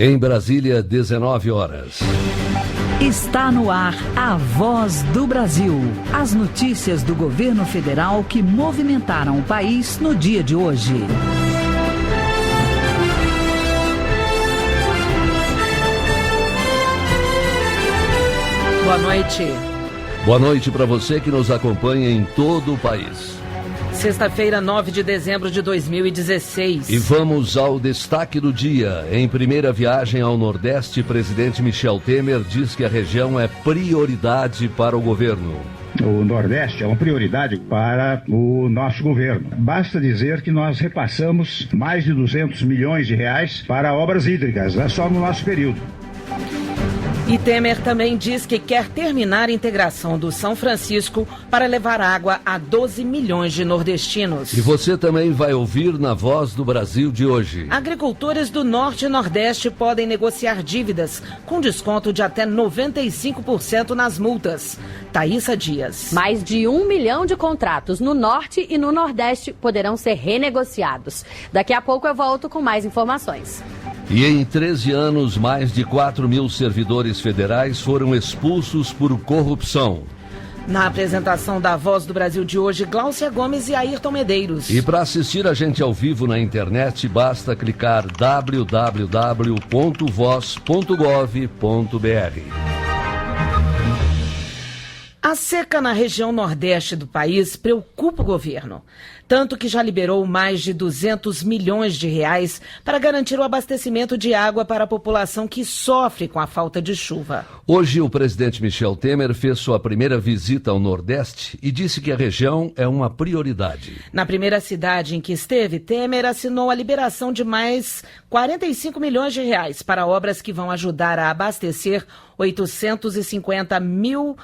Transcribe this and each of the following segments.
Em Brasília, 19 horas. Está no ar a Voz do Brasil. As notícias do governo federal que movimentaram o país no dia de hoje. Boa noite. Boa noite para você que nos acompanha em todo o país. Sexta-feira, 9 de dezembro de 2016. E vamos ao destaque do dia. Em primeira viagem ao Nordeste, presidente Michel Temer diz que a região é prioridade para o governo. O Nordeste é uma prioridade para o nosso governo. Basta dizer que nós repassamos mais de 200 milhões de reais para obras hídricas, só no nosso período. E Temer também diz que quer terminar a integração do São Francisco para levar água a 12 milhões de nordestinos. E você também vai ouvir na Voz do Brasil de hoje. Agricultores do Norte e Nordeste podem negociar dívidas com desconto de até 95% nas multas. Thaísa Dias. Mais de 1 milhão de contratos no Norte e no Nordeste poderão ser renegociados. Daqui a pouco eu volto com mais informações. E em 13 anos, mais de 4 mil servidores federais foram expulsos por corrupção. Na apresentação da Voz do Brasil de hoje, Gláucia Gomes e Ayrton Medeiros. E para assistir a gente ao vivo na internet, basta clicar www.voz.gov.br. A seca na região nordeste do país preocupa o governo, tanto que já liberou mais de 200 milhões de reais para garantir o abastecimento de água para a população que sofre com a falta de chuva. Hoje, o presidente Michel Temer fez sua primeira visita ao Nordeste e disse que a região é uma prioridade. Na primeira cidade em que esteve, Temer assinou a liberação de mais 45 milhões de reais para obras que vão ajudar a abastecer 850 mil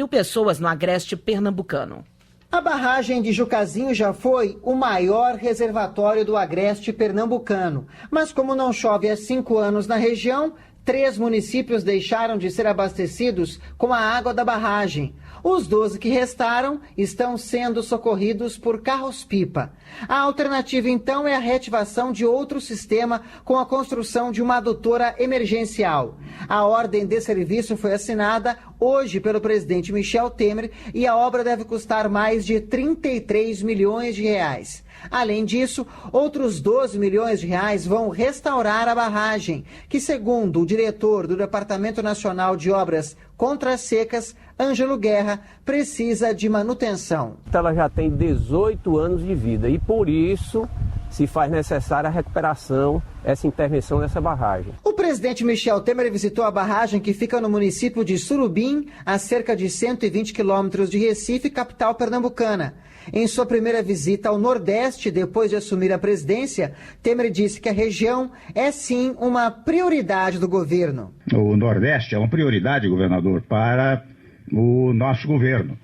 pessoas no agreste pernambucano. A barragem de Jucazinho já foi o maior reservatório do agreste pernambucano. Mas como não chove há 5 anos na região, 3 municípios deixaram de ser abastecidos com a água da barragem. Os 12 que restaram estão sendo socorridos por carros-pipa. A alternativa, então, é a reativação de outro sistema com a construção de uma adutora emergencial. A ordem de serviço foi assinada hoje pelo presidente Michel Temer e a obra deve custar mais de 33 milhões de reais. Além disso, outros 12 milhões de reais vão restaurar a barragem, que, segundo o diretor do Departamento Nacional de Obras contra as Secas, Ângelo Guerra, precisa de manutenção. Ela já tem 18 anos de vida e, por isso, se faz necessária a recuperação, essa intervenção dessa barragem. O presidente Michel Temer visitou a barragem que fica no município de Surubim, a cerca de 120 quilômetros de Recife, capital pernambucana. Em sua primeira visita ao Nordeste, depois de assumir a presidência, Temer disse que a região é sim uma prioridade do governo. O Nordeste é uma prioridade, governador, para o nosso governo.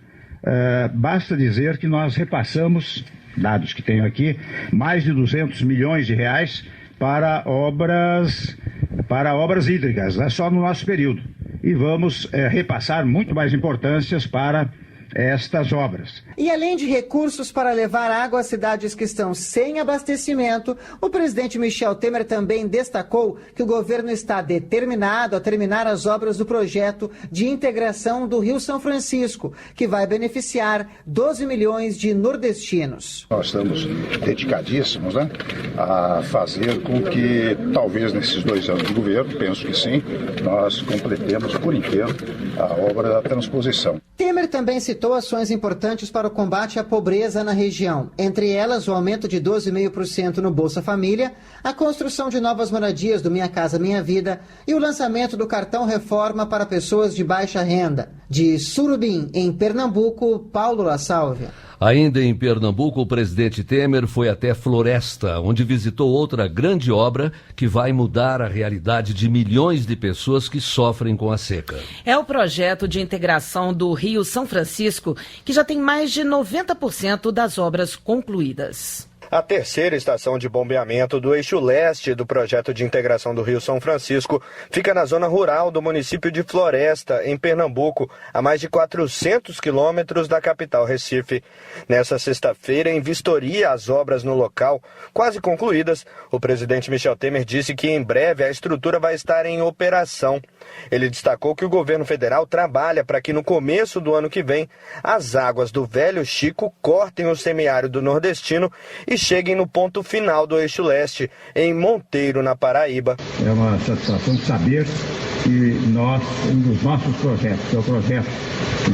Basta dizer que nós repassamos, dados que tenho aqui, mais de 200 milhões de reais para obras hídricas, só no nosso período. E vamos repassar muito mais importâncias para estas obras. E além de recursos para levar água às cidades que estão sem abastecimento, o presidente Michel Temer também destacou que o governo está determinado a terminar as obras do projeto de integração do Rio São Francisco, que vai beneficiar 12 milhões de nordestinos. Nós estamos dedicadíssimos, a fazer com que, talvez nesses 2 anos de governo, penso que sim, nós completemos por inteiro a obra da transposição. Temer também citou ações importantes para o combate à pobreza na região, entre elas o aumento de 12,5% no Bolsa Família, a construção de novas moradias do Minha Casa Minha Vida e o lançamento do cartão Reforma para pessoas de baixa renda. De Surubim, em Pernambuco, Paulo La Sálvia. Ainda em Pernambuco, o presidente Temer foi até Floresta, onde visitou outra grande obra que vai mudar a realidade de milhões de pessoas que sofrem com a seca. É o projeto de integração do Rio São Francisco, que já tem mais de 90% das obras concluídas. A terceira estação de bombeamento do eixo leste do projeto de integração do Rio São Francisco fica na zona rural do município de Floresta, em Pernambuco, a mais de 400 quilômetros da capital Recife. Nessa sexta-feira, em vistoria às obras no local, quase concluídas, o presidente Michel Temer disse que em breve a estrutura vai estar em operação. Ele destacou que o governo federal trabalha para que no começo do ano que vem as águas do Velho Chico cortem o semiárido nordestino e cheguem no ponto final do eixo leste, em Monteiro, na Paraíba. É uma satisfação de saber que um dos nossos projetos, que é o projeto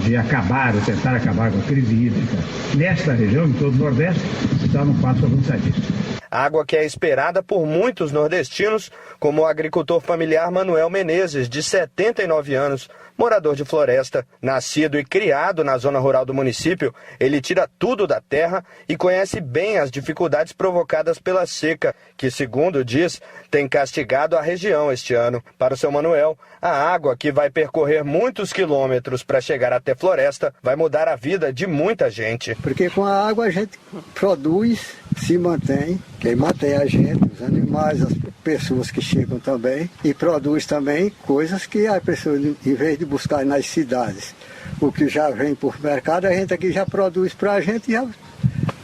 de tentar acabar com a crise hídrica nesta região, em todo o Nordeste, está num passo avançadíssimo. Água que é esperada por muitos nordestinos, como o agricultor familiar Manuel Menezes, de 79 anos, morador de Floresta. Nascido e criado na zona rural do município, ele tira tudo da terra e conhece bem as dificuldades provocadas pela seca, que, segundo diz, tem castigado a região este ano. Para o seu Manuel, a água, que vai percorrer muitos quilômetros para chegar até Floresta, vai mudar a vida de muita gente. Porque com a água a gente produz, se mantém, quem mantém a gente, os animais, as pessoas que chegam também, e produz também coisas que a pessoa, em vez de buscar nas cidades, o que já vem por mercado, a gente aqui já produz para a gente e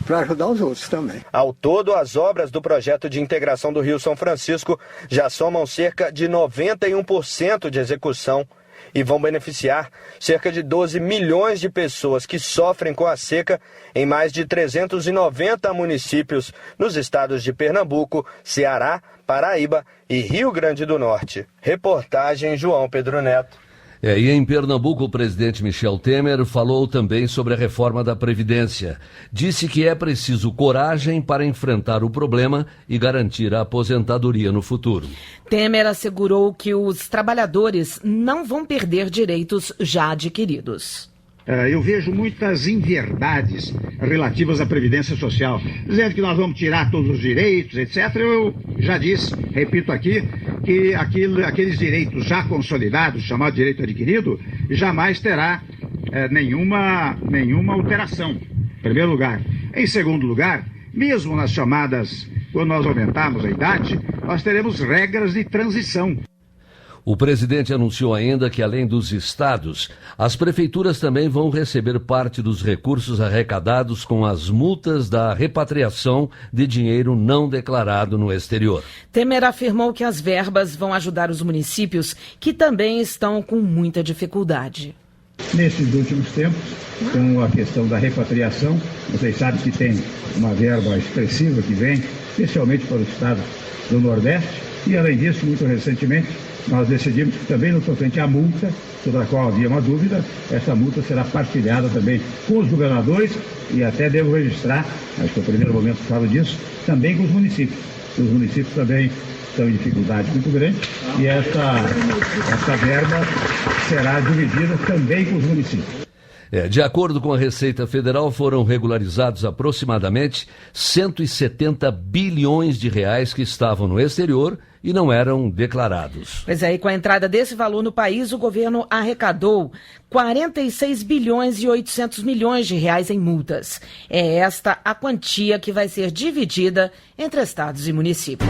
para ajudar os outros também. Ao todo, as obras do projeto de integração do Rio São Francisco já somam cerca de 91% de execução e vão beneficiar cerca de 12 milhões de pessoas que sofrem com a seca em mais de 390 municípios nos estados de Pernambuco, Ceará, Paraíba e Rio Grande do Norte. Reportagem João Pedro Neto. E em Pernambuco, o presidente Michel Temer falou também sobre a reforma da Previdência. Disse que é preciso coragem para enfrentar o problema e garantir a aposentadoria no futuro. Temer assegurou que os trabalhadores não vão perder direitos já adquiridos. Eu vejo muitas inverdades relativas à Previdência Social, dizendo que nós vamos tirar todos os direitos, etc. Eu já disse, repito aqui, que aqueles direitos já consolidados, chamado direito adquirido, jamais terá nenhuma alteração, em primeiro lugar. Em segundo lugar, mesmo nas chamadas, quando nós aumentarmos a idade, nós teremos regras de transição. O presidente anunciou ainda que, além dos estados, as prefeituras também vão receber parte dos recursos arrecadados com as multas da repatriação de dinheiro não declarado no exterior. Temer afirmou que as verbas vão ajudar os municípios que também estão com muita dificuldade. Nesses últimos tempos, com a questão da repatriação, vocês sabem que tem uma verba expressiva que vem, especialmente para os estados do Nordeste, e além disso, muito recentemente, nós decidimos que também no tocante à multa, sobre a qual havia uma dúvida, essa multa será partilhada também com os governadores e até devo registrar, acho que no primeiro momento falo disso, também com os municípios. Os municípios também estão em dificuldade muito grande e essa verba será dividida também com os municípios. De acordo com a Receita Federal, foram regularizados aproximadamente 170 bilhões de reais que estavam no exterior e não eram declarados. Pois é, e com a entrada desse valor no país, o governo arrecadou 46 bilhões e 800 milhões de reais em multas. É esta a quantia que vai ser dividida entre estados e municípios.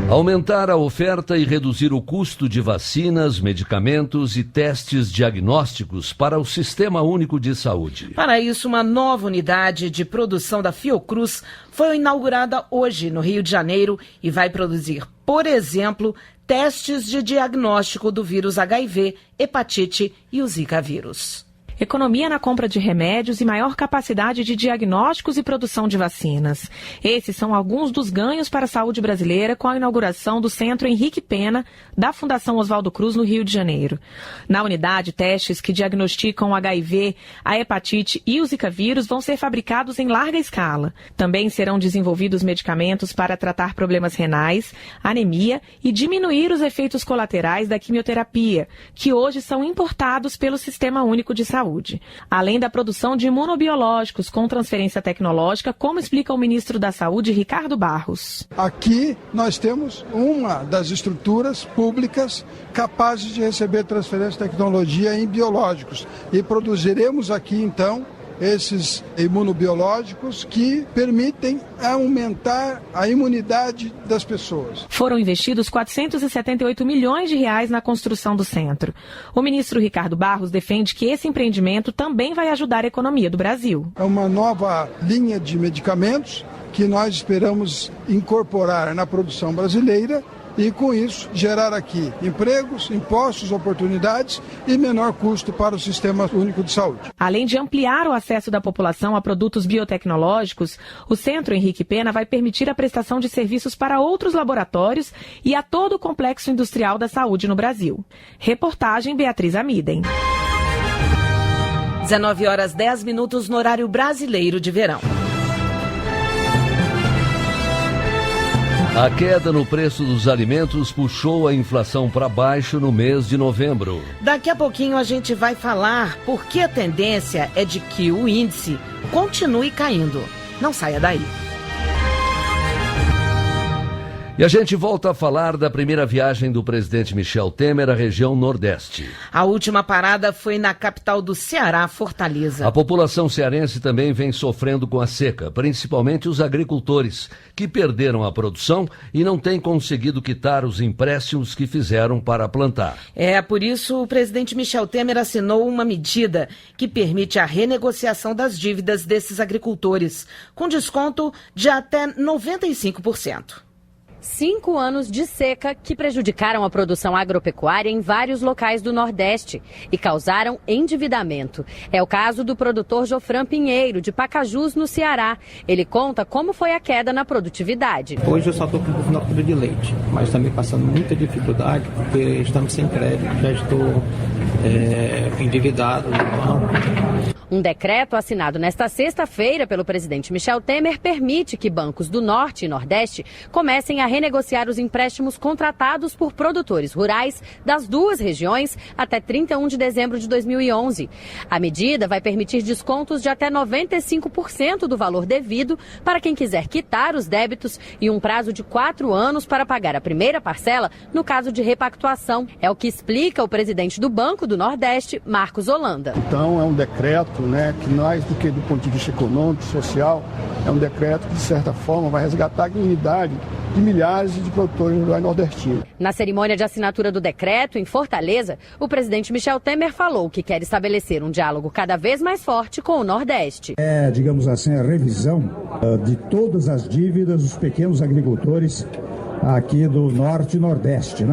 Aumentar a oferta e reduzir o custo de vacinas, medicamentos e testes diagnósticos para o Sistema Único de Saúde. Para isso, uma nova unidade de produção da Fiocruz foi inaugurada hoje no Rio de Janeiro e vai produzir, por exemplo, testes de diagnóstico do vírus HIV, hepatite e o Zika vírus. Economia na compra de remédios e maior capacidade de diagnósticos e produção de vacinas. Esses são alguns dos ganhos para a saúde brasileira com a inauguração do Centro Henrique Pena, da Fundação Oswaldo Cruz, no Rio de Janeiro. Na unidade, testes que diagnosticam o HIV, a hepatite e o Zika vírus vão ser fabricados em larga escala. Também serão desenvolvidos medicamentos para tratar problemas renais, anemia e diminuir os efeitos colaterais da quimioterapia, que hoje são importados pelo Sistema Único de Saúde. Além da produção de imunobiológicos com transferência tecnológica, como explica o ministro da Saúde, Ricardo Barros. Aqui nós temos uma das estruturas públicas capazes de receber transferência de tecnologia em biológicos e produziremos aqui então esses imunobiológicos que permitem aumentar a imunidade das pessoas. Foram investidos 478 milhões de reais na construção do centro. O ministro Ricardo Barros defende que esse empreendimento também vai ajudar a economia do Brasil. É uma nova linha de medicamentos que nós esperamos incorporar na produção brasileira e, com isso, gerar aqui empregos, impostos, oportunidades e menor custo para o Sistema Único de Saúde. Além de ampliar o acesso da população a produtos biotecnológicos, o Centro Henrique Pena vai permitir a prestação de serviços para outros laboratórios e a todo o complexo industrial da saúde no Brasil. Reportagem Beatriz Amiden. 19h10 no horário brasileiro de verão. A queda no preço dos alimentos puxou a inflação para baixo no mês de novembro. Daqui a pouquinho a gente vai falar porque a tendência é de que o índice continue caindo. Não saia daí. E a gente volta a falar da primeira viagem do presidente Michel Temer à região Nordeste. A última parada foi na capital do Ceará, Fortaleza. A população cearense também vem sofrendo com a seca, principalmente os agricultores, que perderam a produção e não têm conseguido quitar os empréstimos que fizeram para plantar. Por isso o presidente Michel Temer assinou uma medida que permite a renegociação das dívidas desses agricultores, com desconto de até 95%. 5 anos de seca que prejudicaram a produção agropecuária em vários locais do Nordeste e causaram endividamento. É o caso do produtor Jofran Pinheiro, de Pacajus, no Ceará. Ele conta como foi a queda na produtividade. Hoje eu só estou com monocultura de leite, mas também passando muita dificuldade porque estamos sem crédito, já estou endividado. Um decreto assinado nesta sexta-feira pelo presidente Michel Temer permite que bancos do Norte e Nordeste comecem a renegociar os empréstimos contratados por produtores rurais das duas regiões até 31 de dezembro de 2011. A medida vai permitir descontos de até 95% do valor devido para quem quiser quitar os débitos e um prazo de 4 anos para pagar a primeira parcela no caso de repactuação. É o que explica o presidente do Banco do Nordeste, Marcos Holanda. Então é um decreto, que mais do que do ponto de vista econômico, social, é um decreto que de certa forma vai resgatar a dignidade de milhares de produtores rurais nordestinos. Na cerimônia de assinatura do decreto, em Fortaleza, o presidente Michel Temer falou que quer estabelecer um diálogo cada vez mais forte com o Nordeste. Digamos assim, a revisão de todas as dívidas dos pequenos agricultores aqui do Norte e Nordeste,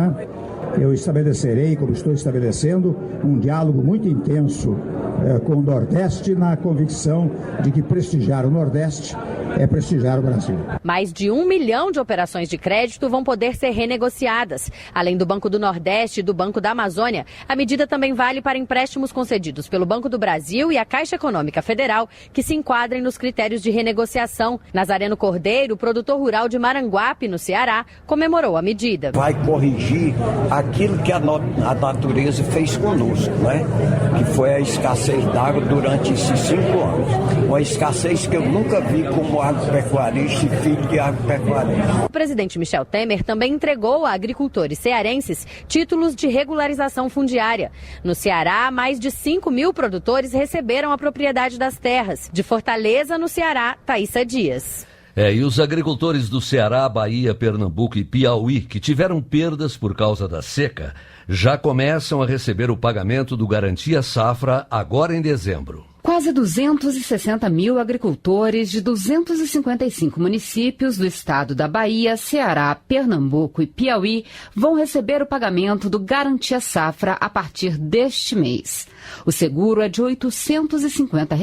Eu estabelecerei, como estou estabelecendo, um diálogo muito intenso com o Nordeste, na convicção de que prestigiar o Nordeste é prestigiar o Brasil. Mais de 1 milhão de operações de crédito vão poder ser renegociadas. Além do Banco do Nordeste e do Banco da Amazônia, a medida também vale para empréstimos concedidos pelo Banco do Brasil e a Caixa Econômica Federal, que se enquadrem nos critérios de renegociação. Nazareno Cordeiro, produtor rural de Maranguape, no Ceará, comemorou a medida. Vai corrigir aquilo que a natureza fez conosco, que foi a escassez d'água durante esses 5 anos. Uma escassez que eu nunca vi como agropecuarista e filho de agropecuarista. O presidente Michel Temer também entregou a agricultores cearenses títulos de regularização fundiária. No Ceará, mais de 5 mil produtores receberam a propriedade das terras. De Fortaleza, no Ceará, Thaísa Dias. E os agricultores do Ceará, Bahia, Pernambuco e Piauí, que tiveram perdas por causa da seca, já começam a receber o pagamento do Garantia Safra agora em dezembro. Quase 260 mil agricultores de 255 municípios do estado da Bahia, Ceará, Pernambuco e Piauí vão receber o pagamento do Garantia Safra a partir deste mês. O seguro é de R$ 850,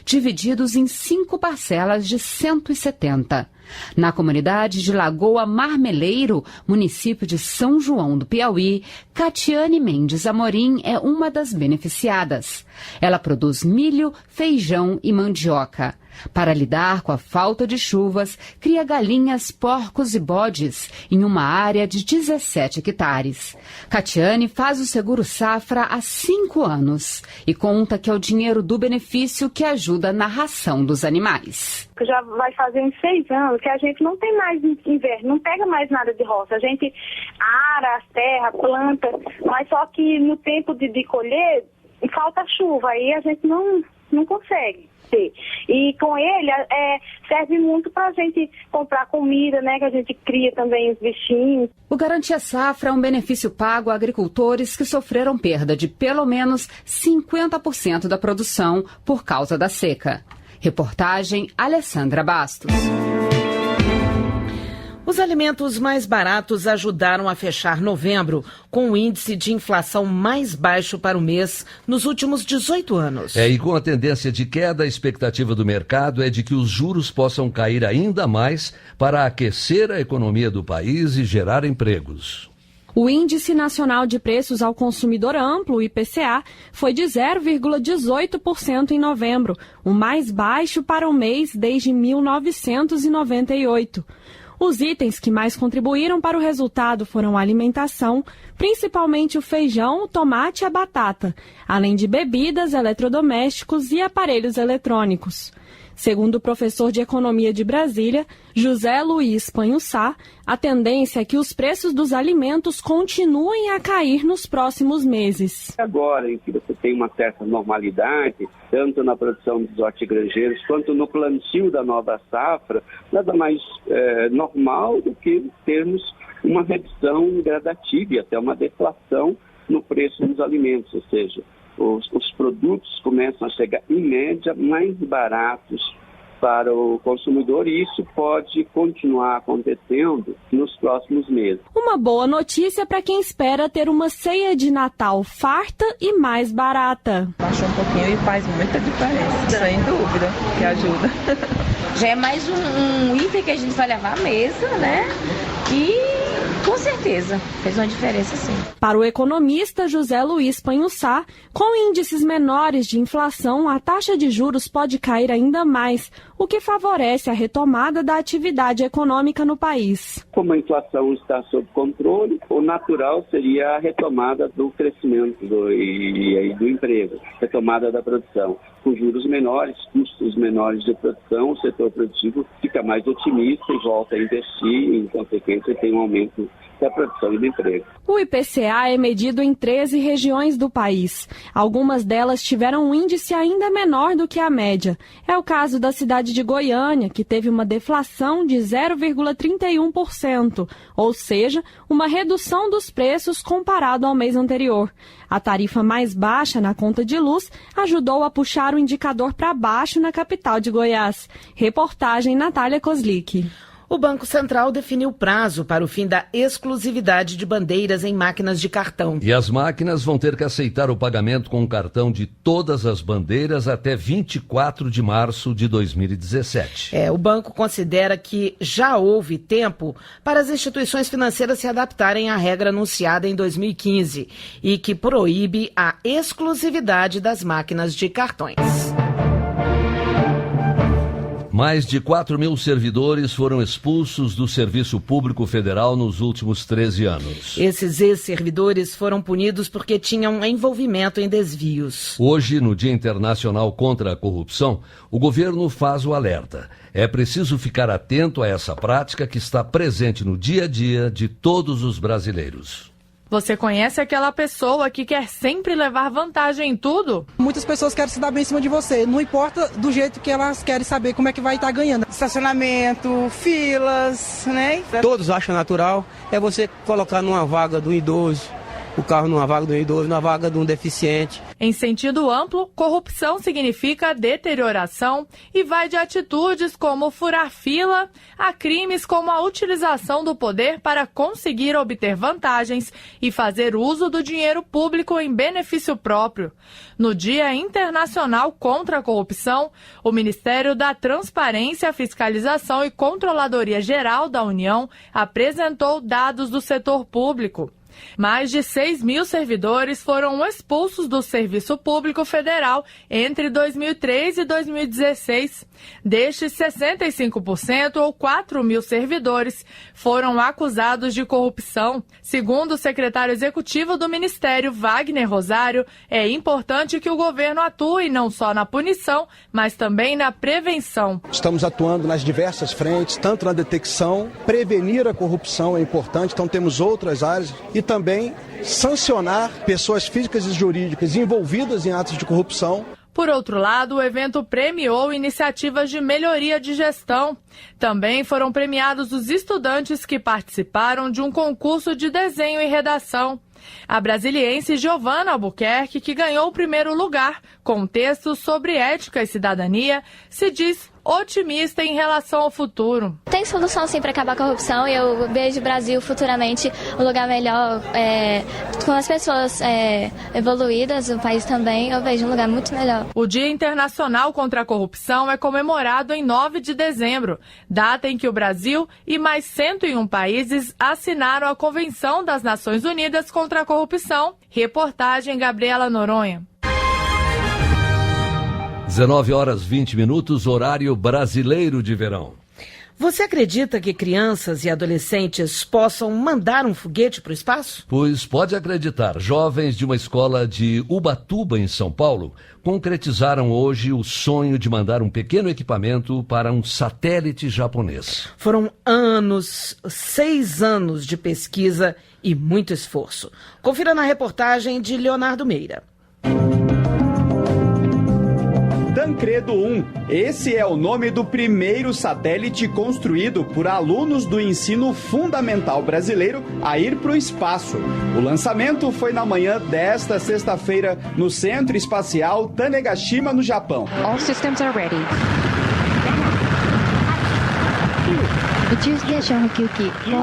divididos em 5 parcelas de R$ 170. Na comunidade de Lagoa Marmeleiro, município de São João do Piauí, Catiane Mendes Amorim é uma das beneficiadas. Ela produz milho, feijão e mandioca. Para lidar com a falta de chuvas, cria galinhas, porcos e bodes em uma área de 17 hectares. Catiane faz o seguro safra há 5 anos e conta que é o dinheiro do benefício que ajuda na ração dos animais. Já vai fazer uns 6 anos que a gente não tem mais inverno, não pega mais nada de roça. A gente ara as terras, planta, mas só que no tempo de colher falta chuva, aí a gente não gente não consegue ter. E com ele serve muito para a gente comprar comida, né? Que a gente cria também os bichinhos. O Garantia Safra é um benefício pago a agricultores que sofreram perda de pelo menos 50% da produção por causa da seca. Reportagem Alessandra Bastos. Os alimentos mais baratos ajudaram a fechar novembro com o índice de inflação mais baixo para o mês nos últimos 18 anos. E com a tendência de queda, a expectativa do mercado é de que os juros possam cair ainda mais para aquecer a economia do país e gerar empregos. O Índice Nacional de Preços ao Consumidor Amplo, o IPCA, foi de 0,18% em novembro, o mais baixo para o mês desde 1998. Os itens que mais contribuíram para o resultado foram a alimentação, principalmente o feijão, o tomate e a batata, além de bebidas, eletrodomésticos e aparelhos eletrônicos. Segundo o professor de Economia de Brasília, José Luiz Panhussá, a tendência é que os preços dos alimentos continuem a cair nos próximos meses. Agora, em que você tem uma certa normalidade, tanto na produção dos hortigranjeiros quanto no plantio da nova safra, nada mais normal do que termos uma redução gradativa e até uma deflação no preço dos alimentos, ou seja, os produtos começam a chegar, em média, mais baratos para o consumidor e isso pode continuar acontecendo nos próximos meses. Uma boa notícia para quem espera ter uma ceia de Natal farta e mais barata. Baixou um pouquinho e faz muita diferença, sem dúvida, que ajuda. Já é mais um item que a gente vai levar à mesa, né? E com certeza fez uma diferença, sim. Para o economista José Luiz Panhussá, com índices menores de inflação, a taxa de juros pode cair ainda mais, o que favorece a retomada da atividade econômica no país. Como a inflação está sob controle, o natural seria a retomada do crescimento do emprego, retomada da produção. Com juros menores, custos menores de produção, o setor produtivo fica mais otimista e volta a investir e, em consequência, tem um aumento da produção e do emprego. O IPCA é medido em 13 regiões do país. Algumas delas tiveram um índice ainda menor do que a média. É o caso da cidade de Goiânia, que teve uma deflação de 0,31%, ou seja, uma redução dos preços comparado ao mês anterior. A tarifa mais baixa na conta de luz ajudou a puxar o indicador para baixo na capital de Goiás. Reportagem Natália Kozlik. O Banco Central definiu prazo para o fim da exclusividade de bandeiras em máquinas de cartão. E as máquinas vão ter que aceitar o pagamento com o cartão de todas as bandeiras até 24 de março de 2017. O banco considera que já houve tempo para as instituições financeiras se adaptarem à regra anunciada em 2015 e que proíbe a exclusividade das máquinas de cartões. Mais de 4 mil servidores foram expulsos do Serviço Público Federal nos últimos 13 anos. Esses ex-servidores foram punidos porque tinham envolvimento em desvios. Hoje, no Dia Internacional contra a Corrupção, o governo faz o alerta. É preciso ficar atento a essa prática que está presente no dia a dia de todos os brasileiros. Você conhece aquela pessoa que quer sempre levar vantagem em tudo? Muitas pessoas querem se dar bem em cima de você. Não importa do jeito que elas querem saber como é que vai estar ganhando. Estacionamento, filas, né? Todos acham natural é você colocar numa vaga do idoso, o carro numa vaga do idoso, numa vaga de um deficiente. Em sentido amplo, corrupção significa deterioração e vai de atitudes como furar fila a crimes como a utilização do poder para conseguir obter vantagens e fazer uso do dinheiro público em benefício próprio. No Dia Internacional contra a Corrupção, o Ministério da Transparência, Fiscalização e Controladoria Geral da União apresentou dados do setor público. Mais de 6 mil servidores foram expulsos do Serviço Público Federal entre 2003 e 2016. Destes, 65%, ou 4 mil servidores, foram acusados de corrupção. Segundo o secretário executivo do Ministério, Wagner Rosário, é importante que o governo atue não só na punição, mas também na prevenção. Estamos atuando nas diversas frentes, tanto na detecção, prevenir a corrupção é importante, então temos outras áreas, e também sancionar pessoas físicas e jurídicas envolvidas em atos de corrupção. Por outro lado, o evento premiou iniciativas de melhoria de gestão. Também foram premiados os estudantes que participaram de um concurso de desenho e redação. A brasiliense Giovana Albuquerque, que ganhou o primeiro lugar com um texto sobre ética e cidadania, se diz otimista em relação ao futuro. Tem solução sim para acabar com a corrupção e eu vejo o Brasil futuramente um lugar melhor, com as pessoas evoluídas, o país também, eu vejo um lugar muito melhor. O Dia Internacional contra a Corrupção é comemorado em 9 de dezembro, data em que o Brasil e mais 101 países assinaram a Convenção das Nações Unidas contra a Corrupção. Reportagem Gabriela Noronha. 19h20, horário brasileiro de verão. Você acredita que crianças e adolescentes possam mandar um foguete para o espaço? Pois pode acreditar, jovens de uma escola de Ubatuba, em São Paulo, concretizaram hoje o sonho de mandar um pequeno equipamento para um satélite japonês. Foram 6 anos de pesquisa e muito esforço. Confira na reportagem de Leonardo Meira. Tancredo 1. Esse é o nome do primeiro satélite construído por alunos do ensino fundamental brasileiro a ir para o espaço. O lançamento foi na manhã desta sexta-feira no Centro Espacial Tanegashima, no Japão. All systems are ready.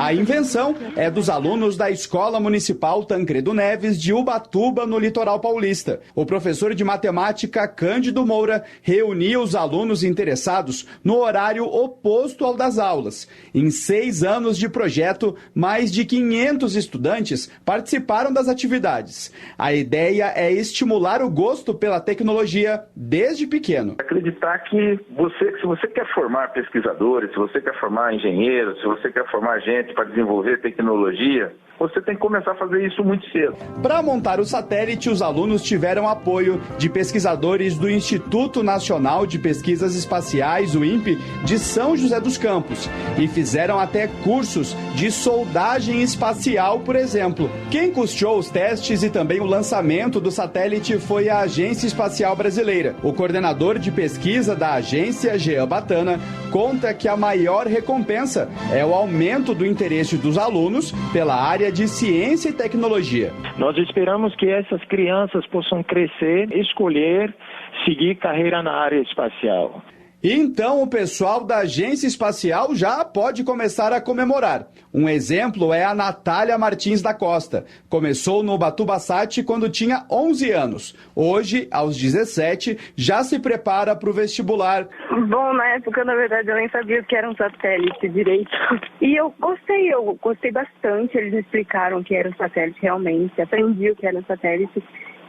A invenção é dos alunos da Escola Municipal Tancredo Neves de Ubatuba, no litoral paulista. O professor de matemática Cândido Moura reuniu os alunos interessados no horário oposto ao das aulas. Em 6 anos de projeto, mais de 500 estudantes participaram das atividades. A ideia é estimular o gosto pela tecnologia desde pequeno. Acreditar que se você quer formar pesquisadores, se você quer formar engenheiros, se você quer formar gente para desenvolver tecnologia, você tem que começar a fazer isso muito cedo. Para montar o satélite, os alunos tiveram apoio de pesquisadores do Instituto Nacional de Pesquisas Espaciais, o INPE, de São José dos Campos, e fizeram até cursos de soldagem espacial, por exemplo. Quem custeou os testes e também o lançamento do satélite foi a Agência Espacial Brasileira. O coordenador de pesquisa da agência, Jean Batana, conta que a maior recompensa é o aumento do interesse dos alunos pela área de ciência e tecnologia. Nós esperamos que essas crianças possam crescer, escolher, seguir carreira na área espacial. Então o pessoal da Agência Espacial já pode começar a comemorar. Um exemplo é a Natália Martins da Costa. Começou no Ubatuba-Sat quando tinha 11 anos. Hoje, aos 17, já se prepara para o vestibular. Bom, na época, na verdade, eu nem sabia o que era um satélite direito. E eu gostei bastante. Eles me explicaram o que era um satélite realmente. Aprendi o que era um satélite.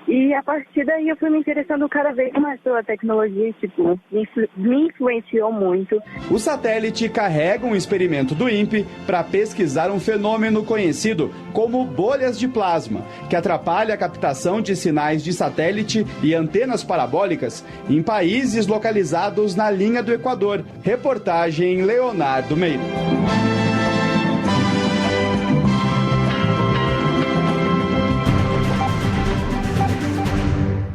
E a partir daí eu fui me interessando cada vez mais pela tecnologia, me influenciou muito. O satélite carrega um experimento do INPE para pesquisar um fenômeno conhecido como bolhas de plasma, que atrapalha a captação de sinais de satélite e antenas parabólicas em países localizados na linha do Equador. Reportagem Leonardo Meira.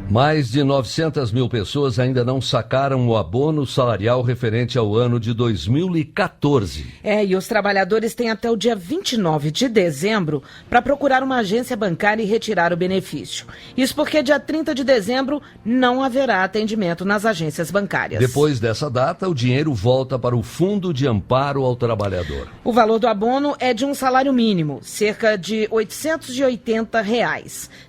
Mais de 900 mil pessoas ainda não sacaram o abono salarial referente ao ano de 2014. E os trabalhadores têm até o dia 29 de dezembro para procurar uma agência bancária e retirar o benefício. Isso porque dia 30 de dezembro não haverá atendimento nas agências bancárias. Depois dessa data, o dinheiro volta para o Fundo de Amparo ao Trabalhador. O valor do abono é de um salário mínimo, cerca de R$ 880.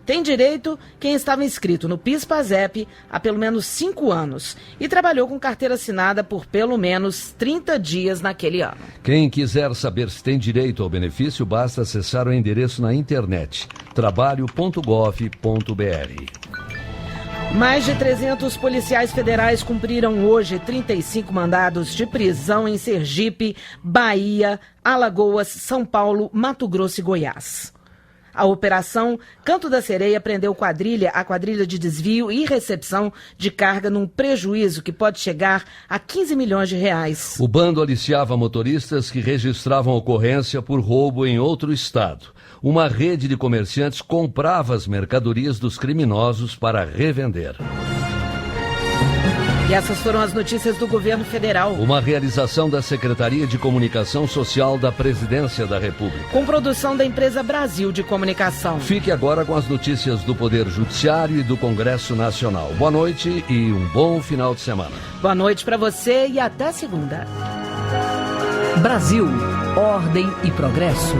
Tem direito quem estava inscrito no PIS/PASEP há pelo menos 5 anos e trabalhou com carteira assinada por pelo menos 30 dias naquele ano. Quem quiser saber se tem direito ao benefício, basta acessar o endereço na internet, trabalho.gov.br. Mais de 300 policiais federais cumpriram hoje 35 mandados de prisão em Sergipe, Bahia, Alagoas, São Paulo, Mato Grosso e Goiás. A operação Canto da Sereia prendeu a quadrilha de desvio e recepção de carga num prejuízo que pode chegar a 15 milhões de reais. O bando aliciava motoristas que registravam ocorrência por roubo em outro estado. Uma rede de comerciantes comprava as mercadorias dos criminosos para revender. E essas foram as notícias do governo federal. Uma realização da Secretaria de Comunicação Social da Presidência da República. Com produção da empresa Brasil de Comunicação. Fique agora com as notícias do Poder Judiciário e do Congresso Nacional. Boa noite e um bom final de semana. Boa noite para você e até segunda. Brasil, ordem e progresso.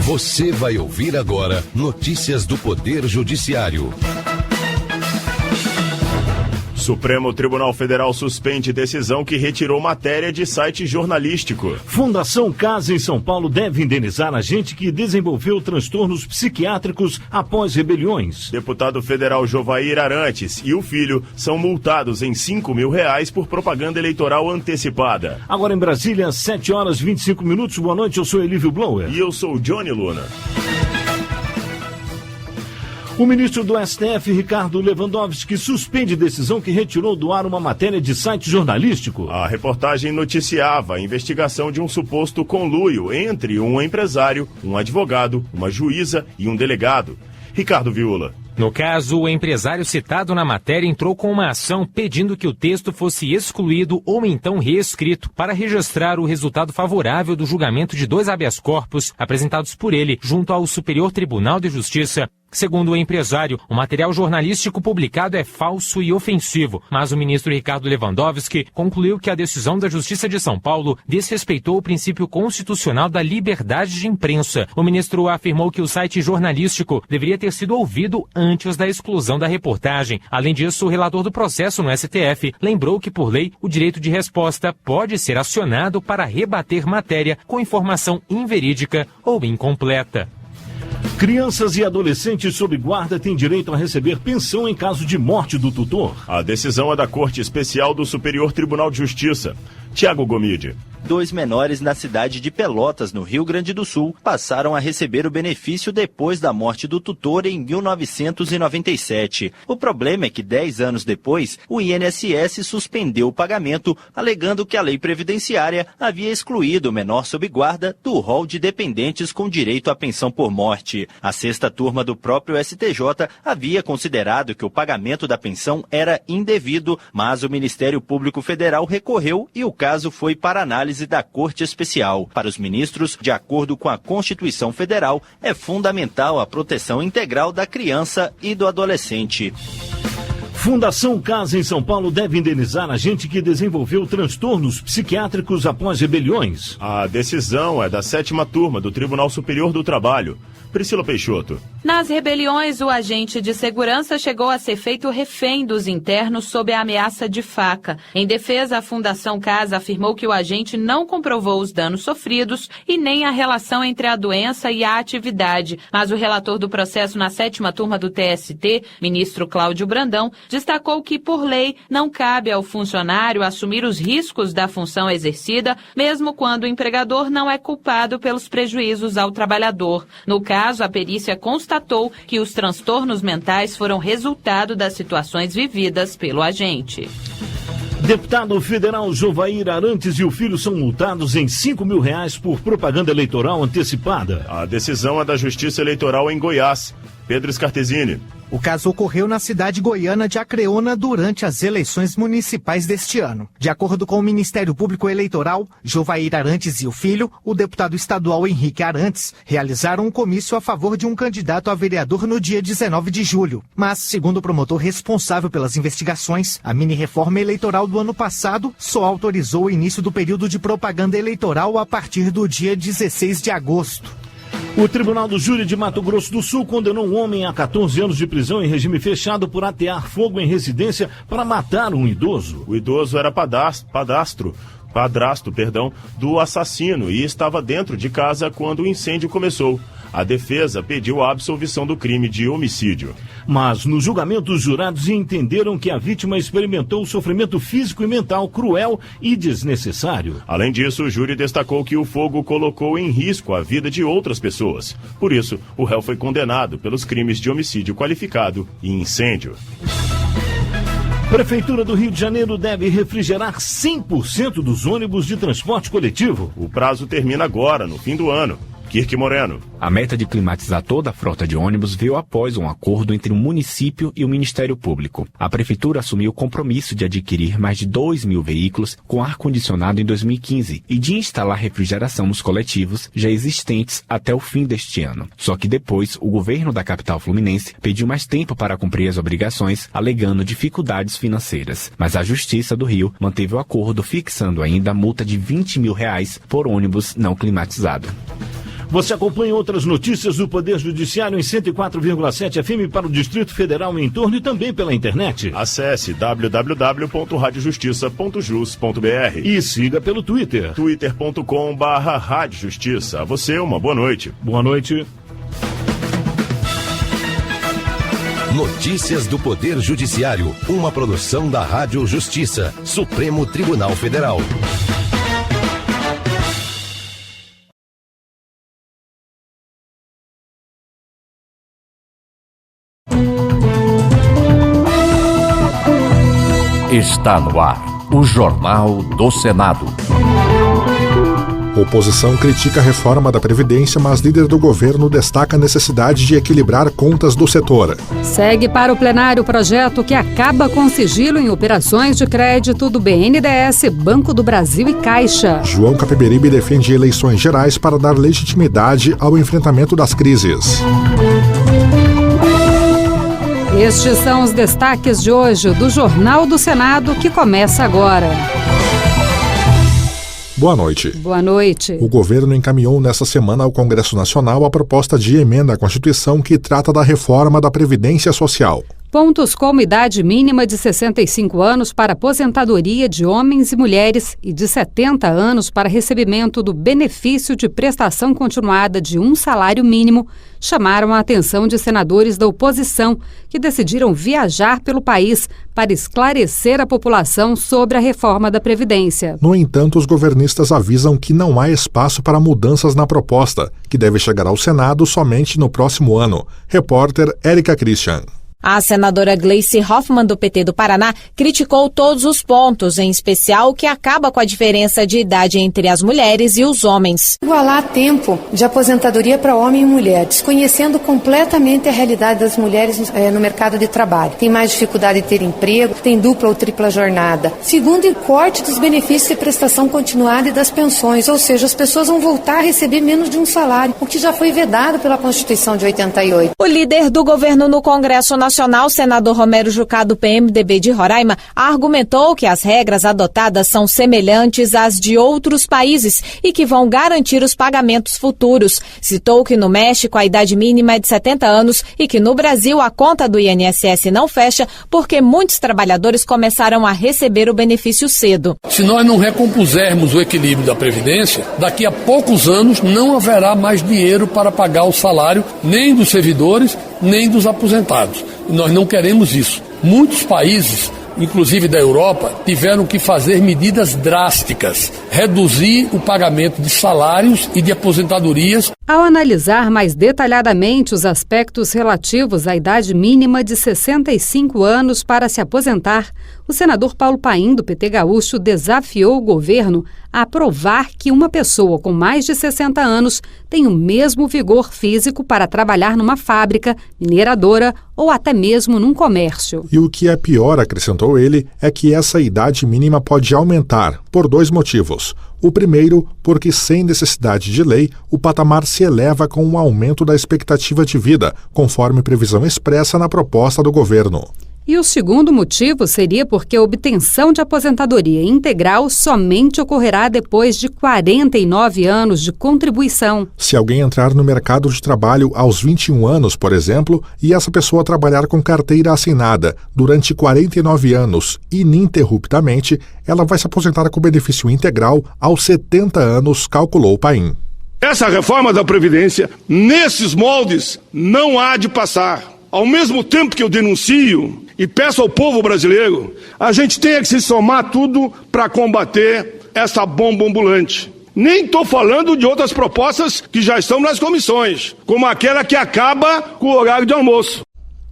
Você vai ouvir agora notícias do Poder Judiciário. Supremo Tribunal Federal suspende decisão que retirou matéria de site jornalístico. Fundação Casa em São Paulo deve indenizar agente que desenvolveu transtornos psiquiátricos após rebeliões. Deputado federal Jovair Arantes e o filho são multados em R$5 mil por propaganda eleitoral antecipada. Agora em Brasília, 7h25. Boa noite, eu sou Elívio Blower. E eu sou Johnny Luna. O ministro do STF, Ricardo Lewandowski, suspende decisão que retirou do ar uma matéria de site jornalístico. A reportagem noticiava a investigação de um suposto conluio entre um empresário, um advogado, uma juíza e um delegado. Ricardo Viula. No caso, o empresário citado na matéria entrou com uma ação pedindo que o texto fosse excluído ou então reescrito para registrar o resultado favorável do julgamento de 2 habeas corpus apresentados por ele junto ao Superior Tribunal de Justiça. Segundo o empresário, o material jornalístico publicado é falso e ofensivo, mas o ministro Ricardo Lewandowski concluiu que a decisão da Justiça de São Paulo desrespeitou o princípio constitucional da liberdade de imprensa. O ministro afirmou que o site jornalístico deveria ter sido ouvido antes da exclusão da reportagem. Além disso, o relator do processo no STF lembrou que, por lei, o direito de resposta pode ser acionado para rebater matéria com informação inverídica ou incompleta. Crianças e adolescentes sob guarda têm direito a receber pensão em caso de morte do tutor. A decisão é da Corte Especial do Superior Tribunal de Justiça. Tiago Gomide. 2 menores na cidade de Pelotas, no Rio Grande do Sul, passaram a receber o benefício depois da morte do tutor em 1997. O problema é que 10 anos depois, o INSS suspendeu o pagamento, alegando que a lei previdenciária havia excluído o menor sob guarda do rol de dependentes com direito à pensão por morte. A 6ª turma do próprio STJ havia considerado que o pagamento da pensão era indevido, mas o Ministério Público Federal recorreu e o caso foi para análise da Corte Especial. Para os ministros, de acordo com a Constituição Federal, é fundamental a proteção integral da criança e do adolescente. Fundação Casa em São Paulo deve indenizar agente que desenvolveu transtornos psiquiátricos após rebeliões. A decisão é da 7ª turma do Tribunal Superior do Trabalho. Priscila Peixoto. Nas rebeliões, o agente de segurança chegou a ser feito refém dos internos sob a ameaça de faca. Em defesa, a Fundação Casa afirmou que o agente não comprovou os danos sofridos e nem a relação entre a doença e a atividade. Mas o relator do processo na 7ª turma do TST, ministro Cláudio Brandão, destacou que, por lei, não cabe ao funcionário assumir os riscos da função exercida, mesmo quando o empregador não é culpado pelos prejuízos ao trabalhador. No caso, a perícia constatou que os transtornos mentais foram resultado das situações vividas pelo agente. Deputado federal Jovair Arantes e o filho são multados em R$5 mil por propaganda eleitoral antecipada. A decisão é da Justiça Eleitoral em Goiás. Pedro Scartesini. O caso ocorreu na cidade goiana de Acreona durante as eleições municipais deste ano. De acordo com o Ministério Público Eleitoral, Jovair Arantes e o filho, o deputado estadual Henrique Arantes, realizaram um comício a favor de um candidato a vereador no dia 19 de julho. Mas, segundo o promotor responsável pelas investigações, a mini-reforma eleitoral do ano passado só autorizou o início do período de propaganda eleitoral a partir do dia 16 de agosto. O Tribunal do Júri de Mato Grosso do Sul condenou um homem a 14 anos de prisão em regime fechado por atear fogo em residência para matar um idoso. O idoso era padrasto do assassino e estava dentro de casa quando o incêndio começou. A defesa pediu a absolvição do crime de homicídio. Mas no julgamento, os jurados entenderam que a vítima experimentou sofrimento físico e mental cruel e desnecessário. Além disso, o júri destacou que o fogo colocou em risco a vida de outras pessoas. Por isso, o réu foi condenado pelos crimes de homicídio qualificado e incêndio. Prefeitura do Rio de Janeiro deve refrigerar 100% dos ônibus de transporte coletivo. O prazo termina agora, no fim do ano. Kirk Moreno. A meta de climatizar toda a frota de ônibus veio após um acordo entre o município e o Ministério Público. A Prefeitura assumiu o compromisso de adquirir mais de 2.000 veículos com ar-condicionado em 2015 e de instalar refrigeração nos coletivos já existentes até o fim deste ano. Só que depois, o governo da capital fluminense pediu mais tempo para cumprir as obrigações, alegando dificuldades financeiras. Mas a Justiça do Rio manteve o acordo, fixando ainda a multa de R$20 mil por ônibus não climatizado. Você acompanha outras notícias do Poder Judiciário em 104,7 FM para o Distrito Federal e em torno e também pela internet. Acesse www.radiojustiça.jus.br e siga pelo Twitter. twitter.com/radiojustiça. A você uma boa noite. Boa noite. Notícias do Poder Judiciário, uma produção da Rádio Justiça, Supremo Tribunal Federal. Está no ar, o Jornal do Senado. Oposição critica a reforma da Previdência, mas líder do governo destaca a necessidade de equilibrar contas do setor. Segue para o plenário o projeto que acaba com sigilo em operações de crédito do BNDES, Banco do Brasil e Caixa. João Capiberibe defende eleições gerais para dar legitimidade ao enfrentamento das crises. Estes são os destaques de hoje do Jornal do Senado, que começa agora. Boa noite. Boa noite. O governo encaminhou nesta semana ao Congresso Nacional a proposta de emenda à Constituição que trata da reforma da Previdência Social. Pontos como idade mínima de 65 anos para aposentadoria de homens e mulheres e de 70 anos para recebimento do benefício de prestação continuada de um salário mínimo chamaram a atenção de senadores da oposição que decidiram viajar pelo país para esclarecer a população sobre a reforma da Previdência. No entanto, os governistas avisam que não há espaço para mudanças na proposta, que deve chegar ao Senado somente no próximo ano. Repórter Érica Christian. A senadora Gleice Hoffmann, do PT do Paraná, criticou todos os pontos, em especial o que acaba com a diferença de idade entre as mulheres e os homens. Igualar tempo de aposentadoria para homem e mulher, desconhecendo completamente a realidade das mulheres no mercado de trabalho. Tem mais dificuldade de ter emprego, tem dupla ou tripla jornada. Segundo, em corte dos benefícios de prestação continuada e das pensões, ou seja, as pessoas vão voltar a receber menos de um salário, o que já foi vedado pela Constituição de 88. O líder do governo no Congresso Nacional, senador Romero Jucá, do PMDB de Roraima, argumentou que as regras adotadas são semelhantes às de outros países e que vão garantir os pagamentos futuros. Citou que no México a idade mínima é de 70 anos e que no Brasil a conta do INSS não fecha porque muitos trabalhadores começaram a receber o benefício cedo. Se nós não recompusermos o equilíbrio da Previdência, daqui a poucos anos não haverá mais dinheiro para pagar o salário nem dos servidores, nem dos aposentados. E nós não queremos isso. Muitos países, inclusive da Europa, tiveram que fazer medidas drásticas, reduzir o pagamento de salários e de aposentadorias. Ao analisar mais detalhadamente os aspectos relativos à idade mínima de 65 anos para se aposentar, o senador Paulo Paim, do PT Gaúcho, desafiou o governo a provar que uma pessoa com mais de 60 anos tem o mesmo vigor físico para trabalhar numa fábrica, mineradora ou até mesmo num comércio. E o que é pior, acrescentou ele, é que essa idade mínima pode aumentar, por dois motivos. O primeiro, porque sem necessidade de lei, o patamar se eleva com o aumento da expectativa de vida, conforme previsão expressa na proposta do governo. E o segundo motivo seria porque a obtenção de aposentadoria integral somente ocorrerá depois de 49 anos de contribuição. Se alguém entrar no mercado de trabalho aos 21 anos, por exemplo, e essa pessoa trabalhar com carteira assinada durante 49 anos ininterruptamente, ela vai se aposentar com benefício integral aos 70 anos, calculou Paim. Essa reforma da Previdência, nesses moldes, não há de passar. Ao mesmo tempo que eu denuncio e peço ao povo brasileiro, a gente tem que se somar tudo para combater essa bomba ambulante. Nem estou falando de outras propostas que já estão nas comissões, como aquela que acaba com o horário de almoço.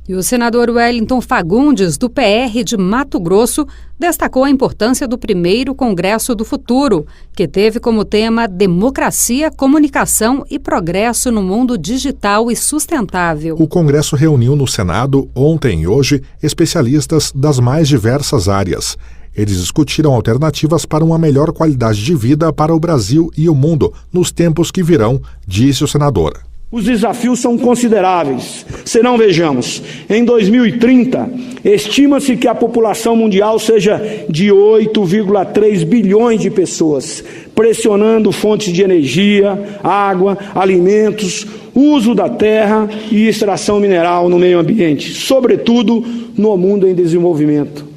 E o senador Wellington Fagundes, do PR de Mato Grosso, destacou a importância do primeiro Congresso do Futuro, que teve como tema Democracia, Comunicação e Progresso no Mundo Digital e Sustentável. O Congresso reuniu no Senado, ontem e hoje, especialistas das mais diversas áreas. Eles discutiram alternativas para uma melhor qualidade de vida para o Brasil e o mundo nos tempos que virão, disse o senador. Os desafios são consideráveis. Se não vejamos, em 2030, estima-se que a população mundial seja de 8,3 bilhões de pessoas, pressionando fontes de energia, água, alimentos, uso da terra e extração mineral no meio ambiente, sobretudo no mundo em desenvolvimento.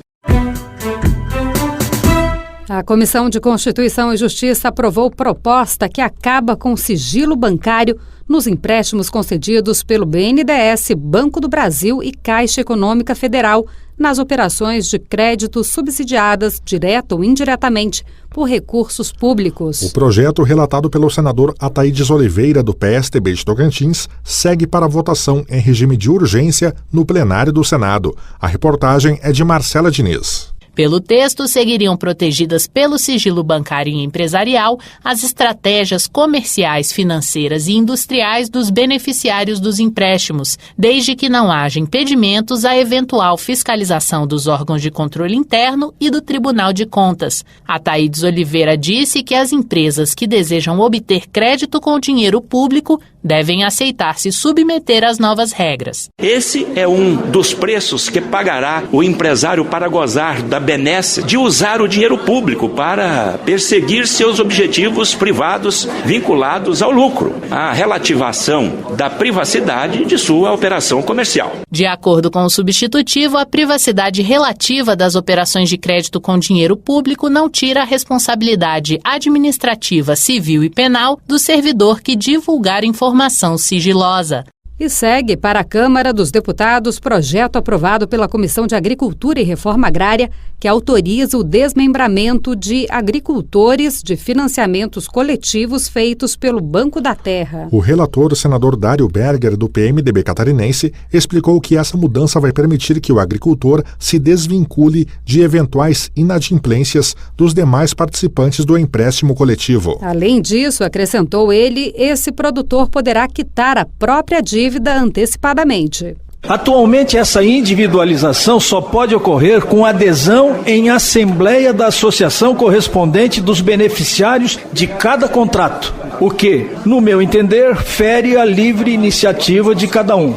A Comissão de Constituição e Justiça aprovou proposta que acaba com o sigilo bancário nos empréstimos concedidos pelo BNDES, Banco do Brasil e Caixa Econômica Federal nas operações de crédito subsidiadas, direta ou indiretamente, por recursos públicos. O projeto, relatado pelo senador Ataídes Oliveira, do PSDB de Tocantins, segue para votação em regime de urgência no plenário do Senado. A reportagem é de Marcela Diniz. Pelo texto, seguiriam protegidas pelo sigilo bancário e empresarial as estratégias comerciais, financeiras e industriais dos beneficiários dos empréstimos, desde que não haja impedimentos à eventual fiscalização dos órgãos de controle interno e do Tribunal de Contas. Ataídes Oliveira disse que as empresas que desejam obter crédito com dinheiro público devem aceitar se submeter às novas regras. Esse é um dos preços que pagará o empresário para gozar da benesse de usar o dinheiro público para perseguir seus objetivos privados vinculados ao lucro, a relativação da privacidade de sua operação comercial. De acordo com o substitutivo, a privacidade relativa das operações de crédito com dinheiro público não tira a responsabilidade administrativa, civil e penal do servidor que divulgar informação sigilosa. E segue para a Câmara dos Deputados projeto aprovado pela Comissão de Agricultura e Reforma Agrária que autoriza o desmembramento de agricultores de financiamentos coletivos feitos pelo Banco da Terra. O relator, o senador Dário Berger, do PMDB catarinense, explicou que essa mudança vai permitir que o agricultor se desvincule de eventuais inadimplências dos demais participantes do empréstimo coletivo. Além disso, acrescentou ele, esse produtor poderá quitar a própria dívida antecipadamente. Atualmente, essa individualização só pode ocorrer com adesão em assembleia da associação correspondente dos beneficiários de cada contrato, o que, no meu entender, fere a livre iniciativa de cada um.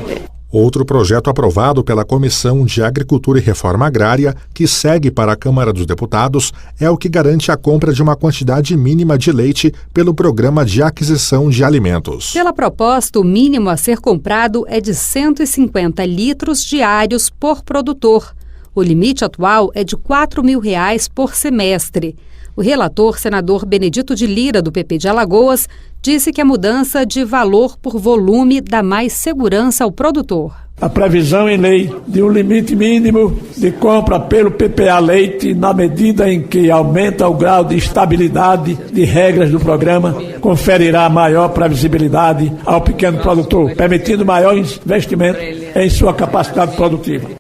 Outro projeto aprovado pela Comissão de Agricultura e Reforma Agrária, que segue para a Câmara dos Deputados, é o que garante a compra de uma quantidade mínima de leite pelo Programa de Aquisição de Alimentos. Pela proposta, o mínimo a ser comprado é de 150 litros diários por produtor. O limite atual é de R$ 4.000 por semestre. O relator, senador Benedito de Lira, do PP de Alagoas, disse que a mudança de valor por volume dá mais segurança ao produtor. A previsão em lei de um limite mínimo de compra pelo PPA Leite, na medida em que aumenta o grau de estabilidade de regras do programa, conferirá maior previsibilidade ao pequeno produtor, permitindo maior investimento em sua capacidade produtiva.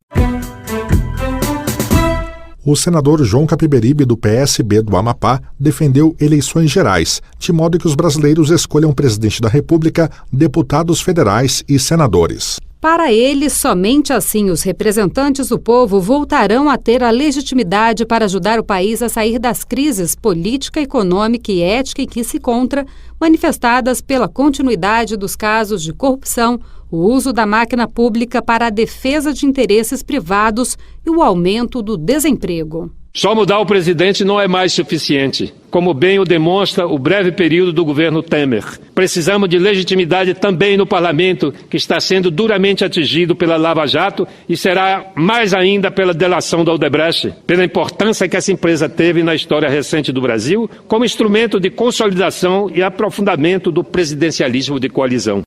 O senador João Capiberibe, do PSB do Amapá, defendeu eleições gerais, de modo que os brasileiros escolham presidente da República, deputados federais e senadores. Para ele, somente assim os representantes do povo voltarão a ter a legitimidade para ajudar o país a sair das crises política, econômica e ética em que se encontra, manifestadas pela continuidade dos casos de corrupção, o uso da máquina pública para a defesa de interesses privados e o aumento do desemprego. Só mudar o presidente não é mais suficiente, como bem o demonstra o breve período do governo Temer. Precisamos de legitimidade também no parlamento, que está sendo duramente atingido pela Lava Jato e será mais ainda pela delação da Odebrecht, pela importância que essa empresa teve na história recente do Brasil, como instrumento de consolidação e aprofundamento do presidencialismo de coalizão.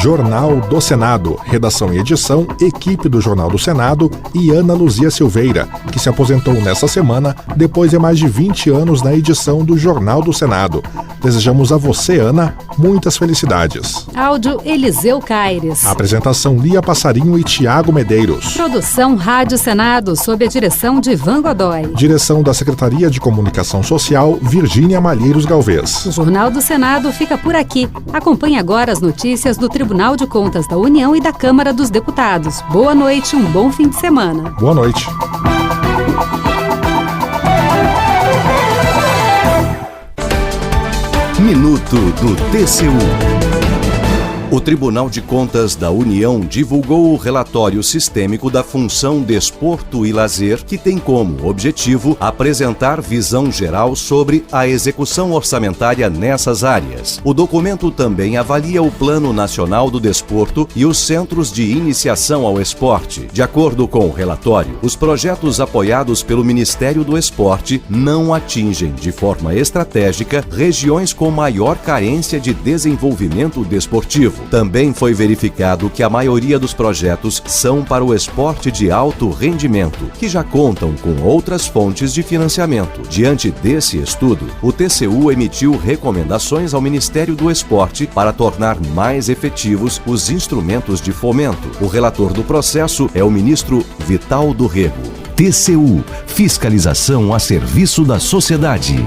Jornal do Senado. Redação e edição, equipe do Jornal do Senado e Ana Luzia Silveira, que se aposentou nesta semana depois de mais de 20 anos na edição do Jornal do Senado. Desejamos a você, Ana, muitas felicidades. Áudio Eliseu Caires. Apresentação Lia Passarinho e Tiago Medeiros. Produção Rádio Senado, sob a direção de Ivan Godoy. Direção da Secretaria de Comunicação Social, Virgínia Malheiros Galvez. O Jornal do Senado fica por aqui. Acompanhe agora as notícias do Tribunal de Contas da União e da Câmara dos Deputados. Boa noite, um bom fim de semana. Boa noite. Minuto do TCU. O Tribunal de Contas da União divulgou o relatório sistêmico da função Desporto e Lazer, que tem como objetivo apresentar visão geral sobre a execução orçamentária nessas áreas. O documento também avalia o Plano Nacional do Desporto e os Centros de Iniciação ao Esporte. De acordo com o relatório, os projetos apoiados pelo Ministério do Esporte não atingem de forma estratégica regiões com maior carência de desenvolvimento desportivo. Também foi verificado que a maioria dos projetos são para o esporte de alto rendimento, que já contam com outras fontes de financiamento. Diante desse estudo, o TCU emitiu recomendações ao Ministério do Esporte para tornar mais efetivos os instrumentos de fomento. O relator do processo é o ministro Vital do Rego. TCU, fiscalização a serviço da sociedade.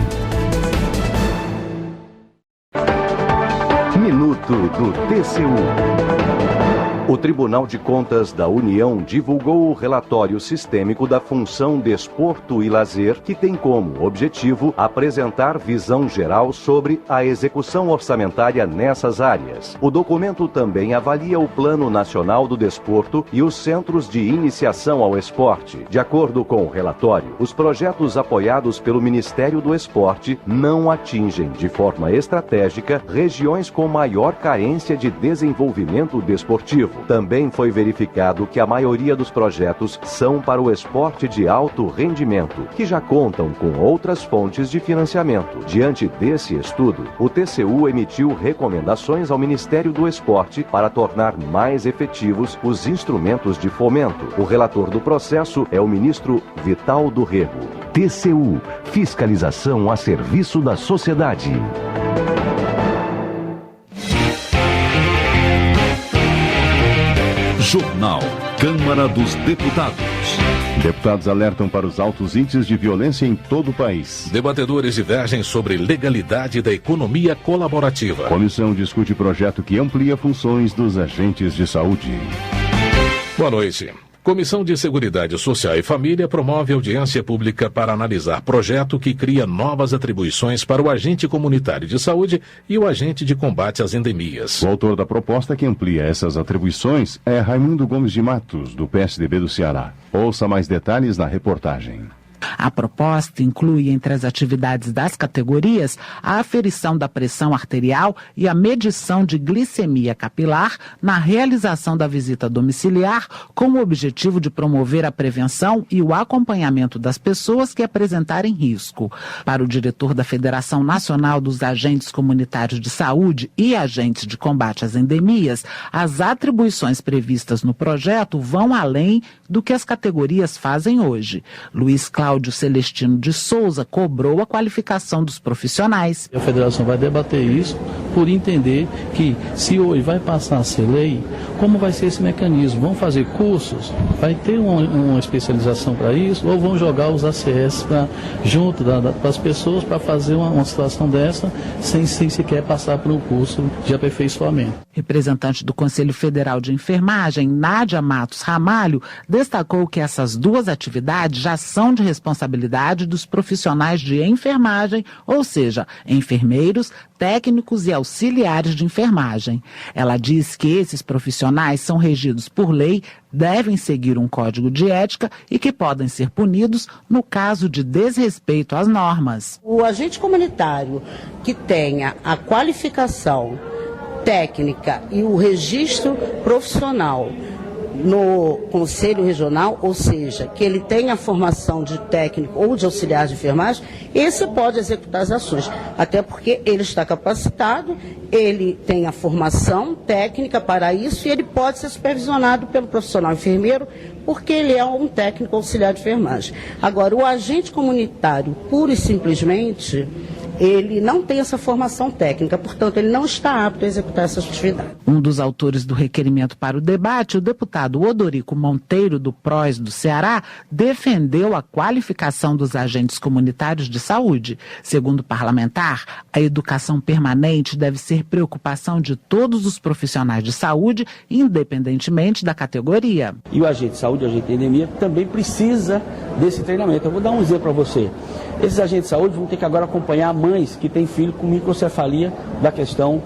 Minuto do TCU. O Tribunal de Contas da União divulgou o relatório sistêmico da função Desporto e Lazer, que tem como objetivo apresentar visão geral sobre a execução orçamentária nessas áreas. O documento também avalia o Plano Nacional do Desporto e os Centros de Iniciação ao Esporte. De acordo com o relatório, os projetos apoiados pelo Ministério do Esporte não atingem de forma estratégica regiões com maior carência de desenvolvimento desportivo. Também foi verificado que a maioria dos projetos são para o esporte de alto rendimento, que já contam com outras fontes de financiamento. Diante desse estudo, o TCU emitiu recomendações ao Ministério do Esporte para tornar mais efetivos os instrumentos de fomento. O relator do processo é o ministro Vital do Rego. TCU, fiscalização a serviço da sociedade. Jornal Câmara dos Deputados. Deputados alertam para os altos índices de violência em todo o país. Debatedores divergem sobre legalidade da economia colaborativa. Comissão discute projeto que amplia funções dos agentes de saúde. Boa noite. Comissão de Seguridade Social e Família promove audiência pública para analisar projeto que cria novas atribuições para o agente comunitário de saúde e o agente de combate às endemias. O autor da proposta que amplia essas atribuições é Raimundo Gomes de Matos, do PSDB do Ceará. Ouça mais detalhes na reportagem. A proposta inclui entre as atividades das categorias a aferição da pressão arterial e a medição de glicemia capilar na realização da visita domiciliar, com o objetivo de promover a prevenção e o acompanhamento das pessoas que apresentarem risco. Para o diretor da Federação Nacional dos Agentes Comunitários de Saúde e Agentes de Combate às Endemias, as atribuições previstas no projeto vão além do que as categorias fazem hoje. Luiz Cláudio Celestino de Souza cobrou a qualificação dos profissionais. A federação vai debater isso por entender que se hoje vai passar a ser lei, como vai ser esse mecanismo? Vão fazer cursos? Vai ter uma especialização para isso? Ou vão jogar os ACS junto das pessoas para fazer uma situação dessa sem sequer passar por um curso de aperfeiçoamento? Representante do Conselho Federal de Enfermagem, Nádia Matos Ramalho, destacou que essas duas atividades já são de responsabilidade dos profissionais de enfermagem, ou seja, enfermeiros, técnicos e auxiliares de enfermagem. Ela diz que esses profissionais são regidos por lei, devem seguir um código de ética e que podem ser punidos no caso de desrespeito às normas. O agente comunitário que tenha a qualificação técnica e o registro profissional no Conselho Regional, ou seja, que ele tenha a formação de técnico ou de auxiliar de enfermagem, esse pode executar as ações, até porque ele está capacitado, ele tem a formação técnica para isso e ele pode ser supervisionado pelo profissional enfermeiro, porque ele é um técnico auxiliar de enfermagem. Agora, o agente comunitário, pura e simplesmente, ele não tem essa formação técnica, portanto, ele não está apto a executar essa atividade. Um dos autores do requerimento para o debate, o deputado Odorico Monteiro, do PROS do Ceará, defendeu a qualificação dos agentes comunitários de saúde. Segundo o parlamentar, a educação permanente deve ser preocupação de todos os profissionais de saúde, independentemente da categoria. E o agente de saúde, o agente de endemia, também precisa desse treinamento. Eu vou dar um exemplo para você. Esses agentes de saúde vão ter que agora acompanhar mães que têm filho com microcefalia da questão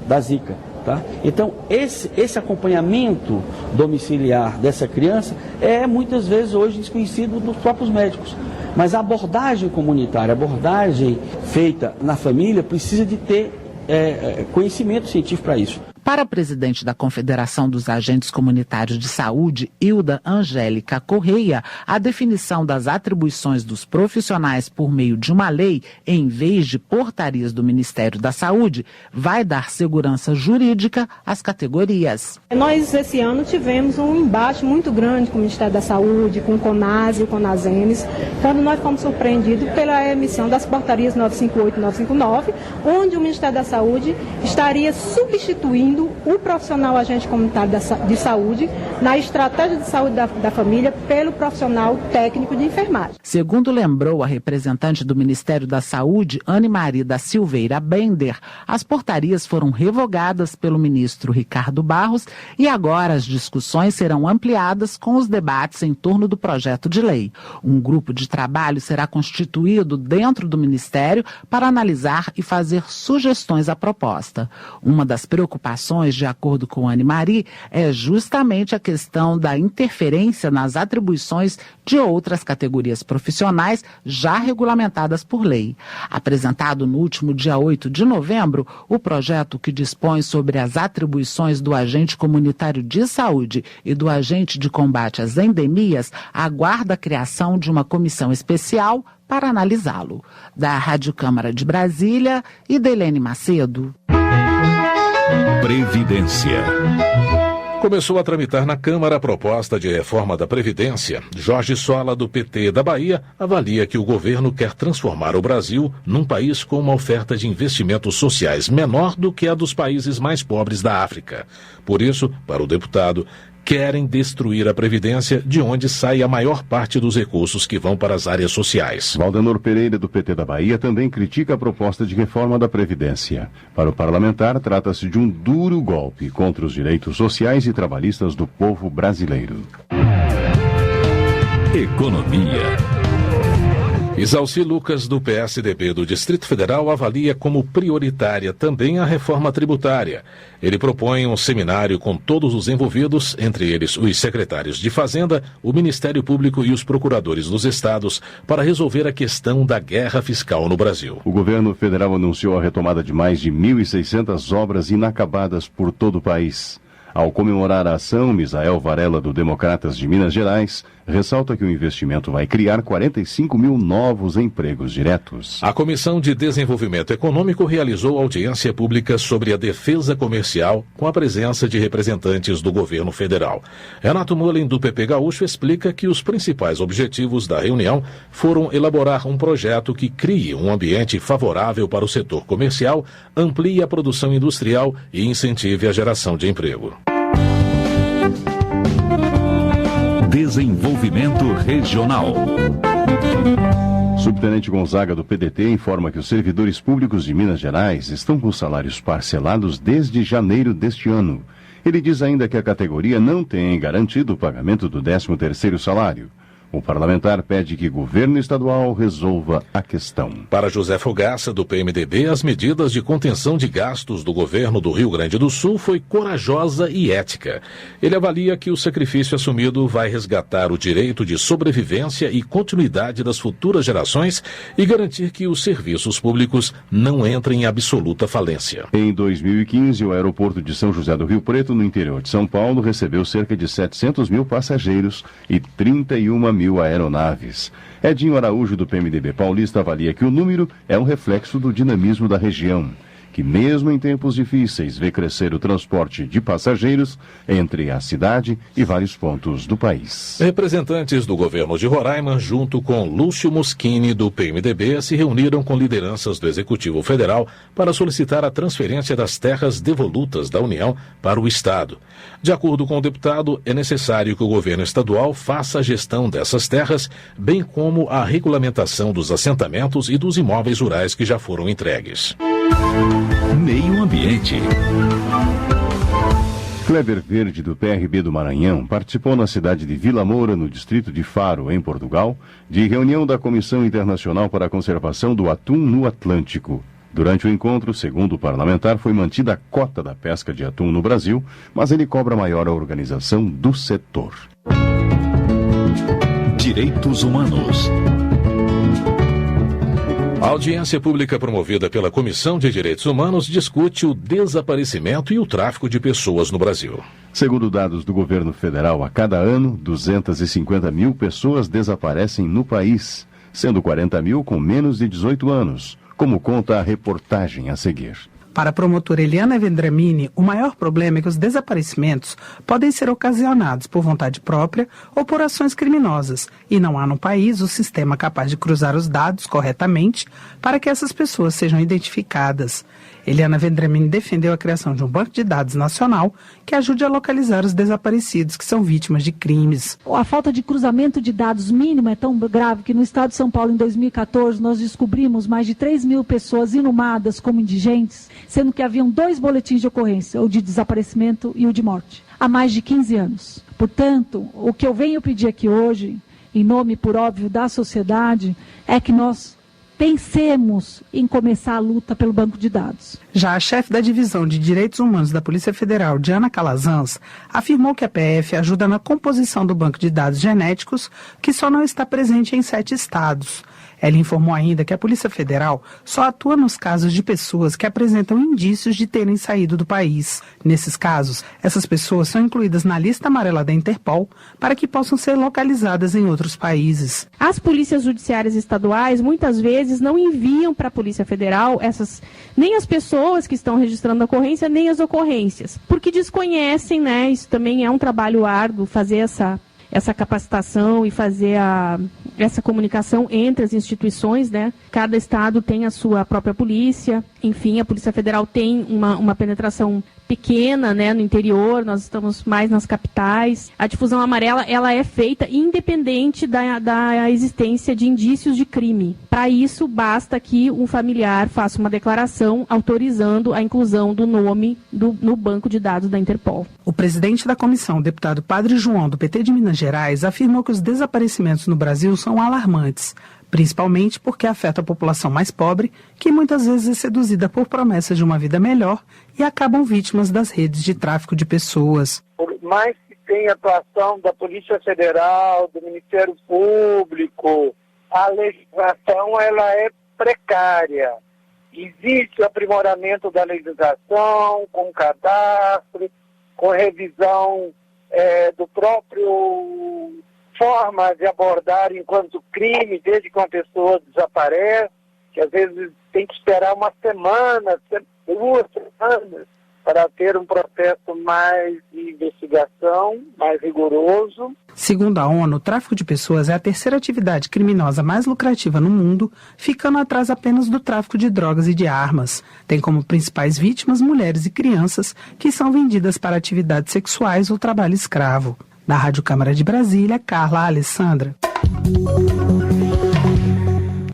da Zika. Tá? Então, esse acompanhamento domiciliar dessa criança é muitas vezes hoje desconhecido dos próprios médicos. Mas a abordagem comunitária, a abordagem feita na família, precisa de ter conhecimento científico para isso. Para a presidente da Confederação dos Agentes Comunitários de Saúde, Hilda Angélica Correia, a definição das atribuições dos profissionais por meio de uma lei, em vez de portarias do Ministério da Saúde, vai dar segurança jurídica às categorias. Nós, esse ano, tivemos um embate muito grande com o Ministério da Saúde, com o CONAS e o CONASEMES, quando nós fomos surpreendidos pela emissão das portarias 958 e 959, onde o Ministério da Saúde estaria substituindo o profissional agente comunitário de saúde na estratégia de saúde da família pelo profissional técnico de enfermagem. Segundo lembrou a representante do Ministério da Saúde, Anne Maria da Silveira Bender, as portarias foram revogadas pelo ministro Ricardo Barros e agora as discussões serão ampliadas com os debates em torno do projeto de lei. Um grupo de trabalho será constituído dentro do Ministério para analisar e fazer sugestões à proposta. Uma das preocupações, de acordo com Anne Marie, é justamente a questão da interferência nas atribuições de outras categorias profissionais já regulamentadas por lei. Apresentado no último dia 8 de novembro, o projeto que dispõe sobre as atribuições do agente comunitário de saúde e do agente de combate às endemias aguarda a criação de uma comissão especial para analisá-lo. Da Rádio Câmara de Brasília, Idelene Macedo. Previdência. Começou a tramitar na Câmara a proposta de reforma da Previdência. Jorge Sola, do PT da Bahia, avalia que o governo quer transformar o Brasil num país com uma oferta de investimentos sociais menor do que a dos países mais pobres da África. Por isso, para o deputado, querem destruir a Previdência, de onde sai a maior parte dos recursos que vão para as áreas sociais. Valdenor Pereira, do PT da Bahia, também critica a proposta de reforma da Previdência. Para o parlamentar, trata-se de um duro golpe contra os direitos sociais e trabalhistas do povo brasileiro. Economia. Isalci Lucas, do PSDB do Distrito Federal, avalia como prioritária também a reforma tributária. Ele propõe um seminário com todos os envolvidos, entre eles os secretários de Fazenda, o Ministério Público e os procuradores dos estados, para resolver a questão da guerra fiscal no Brasil. O governo federal anunciou a retomada de mais de 1.600 obras inacabadas por todo o país. Ao comemorar a ação, Misael Varela, do Democratas de Minas Gerais, ressalta que o investimento vai criar 45 mil novos empregos diretos. A Comissão de Desenvolvimento Econômico realizou audiência pública sobre a defesa comercial com a presença de representantes do governo federal. Renato Mullen, do PP Gaúcho, explica que os principais objetivos da reunião foram elaborar um projeto que crie um ambiente favorável para o setor comercial, amplie a produção industrial e incentive a geração de emprego. Desenvolvimento Regional. Subtenente Gonzaga, do PDT, informa que os servidores públicos de Minas Gerais estão com salários parcelados desde janeiro deste ano. Ele diz ainda que a categoria não tem garantido o pagamento do 13º salário. O parlamentar pede que o governo estadual resolva a questão. Para José Fogaça, do PMDB, as medidas de contenção de gastos do governo do Rio Grande do Sul foi corajosa e ética. Ele avalia que o sacrifício assumido vai resgatar o direito de sobrevivência e continuidade das futuras gerações e garantir que os serviços públicos não entrem em absoluta falência. Em 2015, o aeroporto de São José do Rio Preto, no interior de São Paulo, recebeu cerca de 700 mil passageiros e 31 mil aeronaves. Edinho Araújo, do PMDB paulista, avalia que o número é um reflexo do dinamismo da região, que mesmo em tempos difíceis vê crescer o transporte de passageiros entre a cidade e vários pontos do país. Representantes do governo de Roraima, junto com Lúcio Moschini, do PMDB, se reuniram com lideranças do Executivo Federal para solicitar a transferência das terras devolutas da União para o Estado. De acordo com o deputado, é necessário que o governo estadual faça a gestão dessas terras, bem como a regulamentação dos assentamentos e dos imóveis rurais que já foram entregues. Meio Ambiente. Kleber Verde, do PRB do Maranhão, participou na cidade de Vila Moura, no distrito de Faro, em Portugal, de reunião da Comissão Internacional para a Conservação do Atum no Atlântico. Durante o encontro, segundo o parlamentar, foi mantida a cota da pesca de atum no Brasil, mas ele cobra maior a organização do setor. Direitos Humanos. A audiência pública promovida pela Comissão de Direitos Humanos discute o desaparecimento e o tráfico de pessoas no Brasil. Segundo dados do governo federal, a cada ano, 250 mil pessoas desaparecem no país, sendo 40 mil com menos de 18 anos, como conta a reportagem a seguir. Para a promotora Eliana Vendramini, o maior problema é que os desaparecimentos podem ser ocasionados por vontade própria ou por ações criminosas, e não há no país o sistema capaz de cruzar os dados corretamente para que essas pessoas sejam identificadas. Eliana Vendramini defendeu a criação de um banco de dados nacional que ajude a localizar os desaparecidos que são vítimas de crimes. A falta de cruzamento de dados mínimo é tão grave que no estado de São Paulo, em 2014, nós descobrimos mais de 3 mil pessoas inumadas como indigentes, sendo que haviam 2 boletins de ocorrência, o de desaparecimento e o de morte, há mais de 15 anos. Portanto, o que eu venho pedir aqui hoje, em nome, por óbvio, da sociedade, é que nós pensemos em começar a luta pelo banco de dados. Já a chefe da Divisão de Direitos Humanos da Polícia Federal, Diana Calazans, afirmou que a PF ajuda na composição do banco de dados genéticos, que só não está presente em 7 estados. Ela informou ainda que a Polícia Federal só atua nos casos de pessoas que apresentam indícios de terem saído do país. Nesses casos, essas pessoas são incluídas na lista amarela da Interpol para que possam ser localizadas em outros países. As polícias judiciárias estaduais muitas vezes não enviam para a Polícia Federal nem as pessoas que estão registrando a ocorrência, nem as ocorrências, porque desconhecem, né? Isso também é um trabalho árduo, fazer essa capacitação e fazer essa comunicação entre as instituições, né? Cada estado tem a sua própria polícia, enfim, a Polícia Federal tem uma penetração pequena, né, no interior, nós estamos mais nas capitais. A difusão amarela, ela é feita independente da existência de indícios de crime. Para isso, basta que um familiar faça uma declaração autorizando a inclusão do nome no banco de dados da Interpol. O presidente da comissão, o deputado Padre João, do PT de Minas Gerais, afirmou que os desaparecimentos no Brasil são alarmantes, principalmente porque afeta a população mais pobre, que muitas vezes é seduzida por promessas de uma vida melhor e acabam vítimas das redes de tráfico de pessoas. Por mais que tenha atuação da Polícia Federal, do Ministério Público, a legislação ela é precária. Existe o aprimoramento da legislação, com cadastro, com revisão do próprio forma de abordar enquanto crime, desde que uma pessoa desaparece, que às vezes tem que esperar uma semana, 2 semanas, para ter um processo mais de investigação, mais rigoroso. Segundo a ONU, o tráfico de pessoas é a terceira atividade criminosa mais lucrativa no mundo, ficando atrás apenas do tráfico de drogas e de armas. Tem como principais vítimas mulheres e crianças que são vendidas para atividades sexuais ou trabalho escravo. Da Rádio Câmara de Brasília, Carla Alessandra.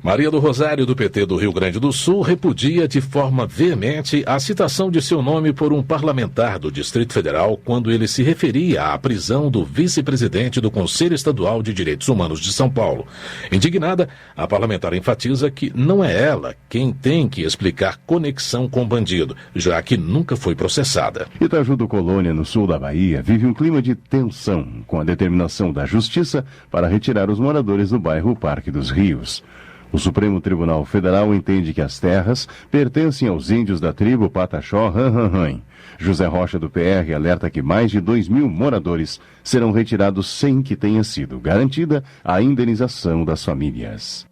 Maria do Rosário, do PT do Rio Grande do Sul, repudia de forma veemente a citação de seu nome por um parlamentar do Distrito Federal quando ele se referia à prisão do vice-presidente do Conselho Estadual de Direitos Humanos de São Paulo. Indignada, a parlamentar enfatiza que não é ela quem tem que explicar conexão com o bandido, já que nunca foi processada. Itaju do Colônia, no sul da Bahia, vive um clima de tensão com a determinação da Justiça para retirar os moradores do bairro Parque dos Rios. O Supremo Tribunal Federal entende que as terras pertencem aos índios da tribo Pataxó Ranranran. José Rocha, do PR, alerta que mais de 2.000 moradores serão retirados sem que tenha sido garantida a indenização das famílias.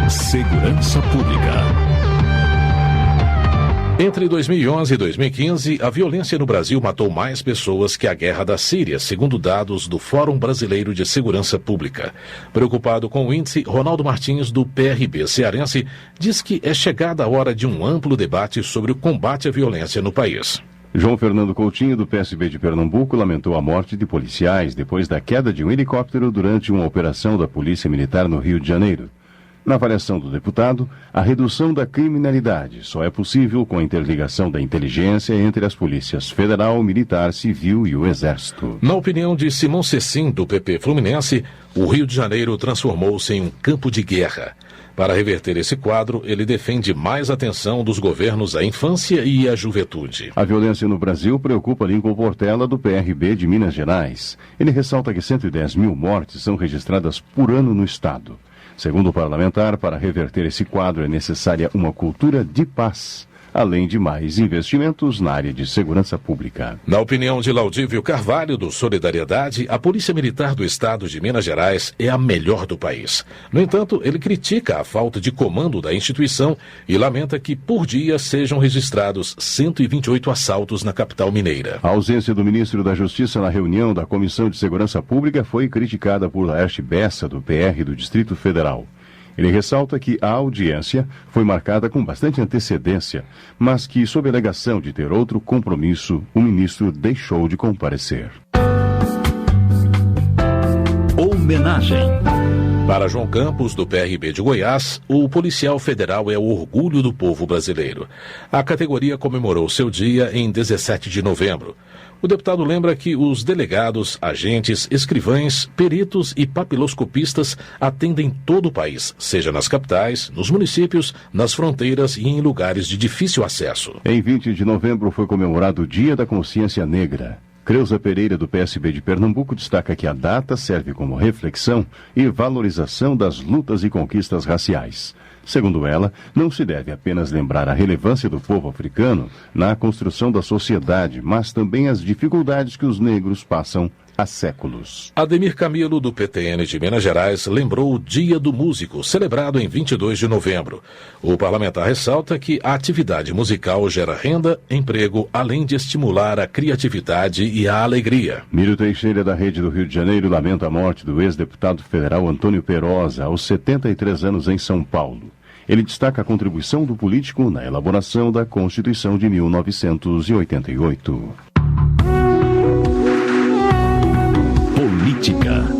Segurança Pública. Entre 2011 e 2015, a violência no Brasil matou mais pessoas que a guerra da Síria, segundo dados do Fórum Brasileiro de Segurança Pública. Preocupado com o índice, Ronaldo Martins, do PRB cearense, diz que é chegada a hora de um amplo debate sobre o combate à violência no país. João Fernando Coutinho, do PSB de Pernambuco, lamentou a morte de policiais depois da queda de um helicóptero durante uma operação da Polícia Militar no Rio de Janeiro. Na avaliação do deputado, a redução da criminalidade só é possível com a interligação da inteligência entre as polícias federal, militar, civil e o Exército. Na opinião de Simão Cecim, do PP Fluminense, o Rio de Janeiro transformou-se em um campo de guerra. Para reverter esse quadro, ele defende mais atenção dos governos à infância e à juventude. A violência no Brasil preocupa Lincoln Portela, do PRB de Minas Gerais. Ele ressalta que 110.000 mortes são registradas por ano no estado. Segundo o parlamentar, para reverter esse quadro é necessária uma cultura de paz, além de mais investimentos na área de segurança pública. Na opinião de Laudívio Carvalho, do Solidariedade, a Polícia Militar do Estado de Minas Gerais é a melhor do país. No entanto, ele critica a falta de comando da instituição e lamenta que, por dia, sejam registrados 128 assaltos na capital mineira. A ausência do ministro da Justiça na reunião da Comissão de Segurança Pública foi criticada por Laerte Bessa, do PR do Distrito Federal. Ele ressalta que a audiência foi marcada com bastante antecedência, mas que, sob alegação de ter outro compromisso, o ministro deixou de comparecer. Homenagem. Para João Campos, do PRB de Goiás, o policial federal é o orgulho do povo brasileiro. A categoria comemorou seu dia em 17 de novembro. O deputado lembra que os delegados, agentes, escrivães, peritos e papiloscopistas atendem todo o país, seja nas capitais, nos municípios, nas fronteiras e em lugares de difícil acesso. Em 20 de novembro foi comemorado o Dia da Consciência Negra. Creuza Pereira, do PSB de Pernambuco, destaca que a data serve como reflexão e valorização das lutas e conquistas raciais. Segundo ela, não se deve apenas lembrar a relevância do povo africano na construção da sociedade, mas também as dificuldades que os negros passam há séculos. Ademir Camilo, do PTN de Minas Gerais, lembrou o Dia do Músico, celebrado em 22 de novembro. O parlamentar ressalta que a atividade musical gera renda, emprego, além de estimular a criatividade e a alegria. Miro Teixeira, da Rede do Rio de Janeiro, lamenta a morte do ex-deputado federal Antônio Perosa, aos 73 anos, em São Paulo. Ele destaca a contribuição do político na elaboração da Constituição de 1988. Política.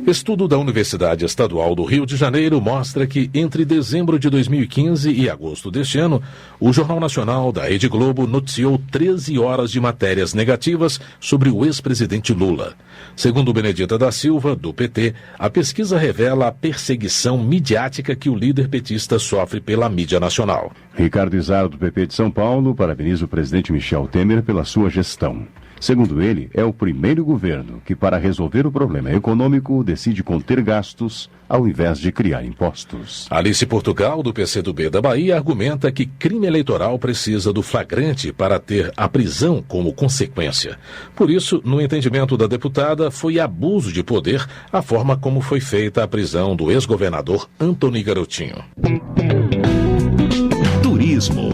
Estudo da Universidade Estadual do Rio de Janeiro mostra que, entre dezembro de 2015 e agosto deste ano, o Jornal Nacional da Rede Globo noticiou 13 horas de matérias negativas sobre o ex-presidente Lula. Segundo Benedita da Silva, do PT, a pesquisa revela a perseguição midiática que o líder petista sofre pela mídia nacional. Ricardo Izaro, do PP de São Paulo, parabeniza o presidente Michel Temer pela sua gestão. Segundo ele, é o primeiro governo que, para resolver o problema econômico, decide conter gastos ao invés de criar impostos. Alice Portugal, do PCdoB da Bahia, argumenta que crime eleitoral precisa do flagrante para ter a prisão como consequência. Por isso, no entendimento da deputada, foi abuso de poder a forma como foi feita a prisão do ex-governador Antony Garotinho. Turismo.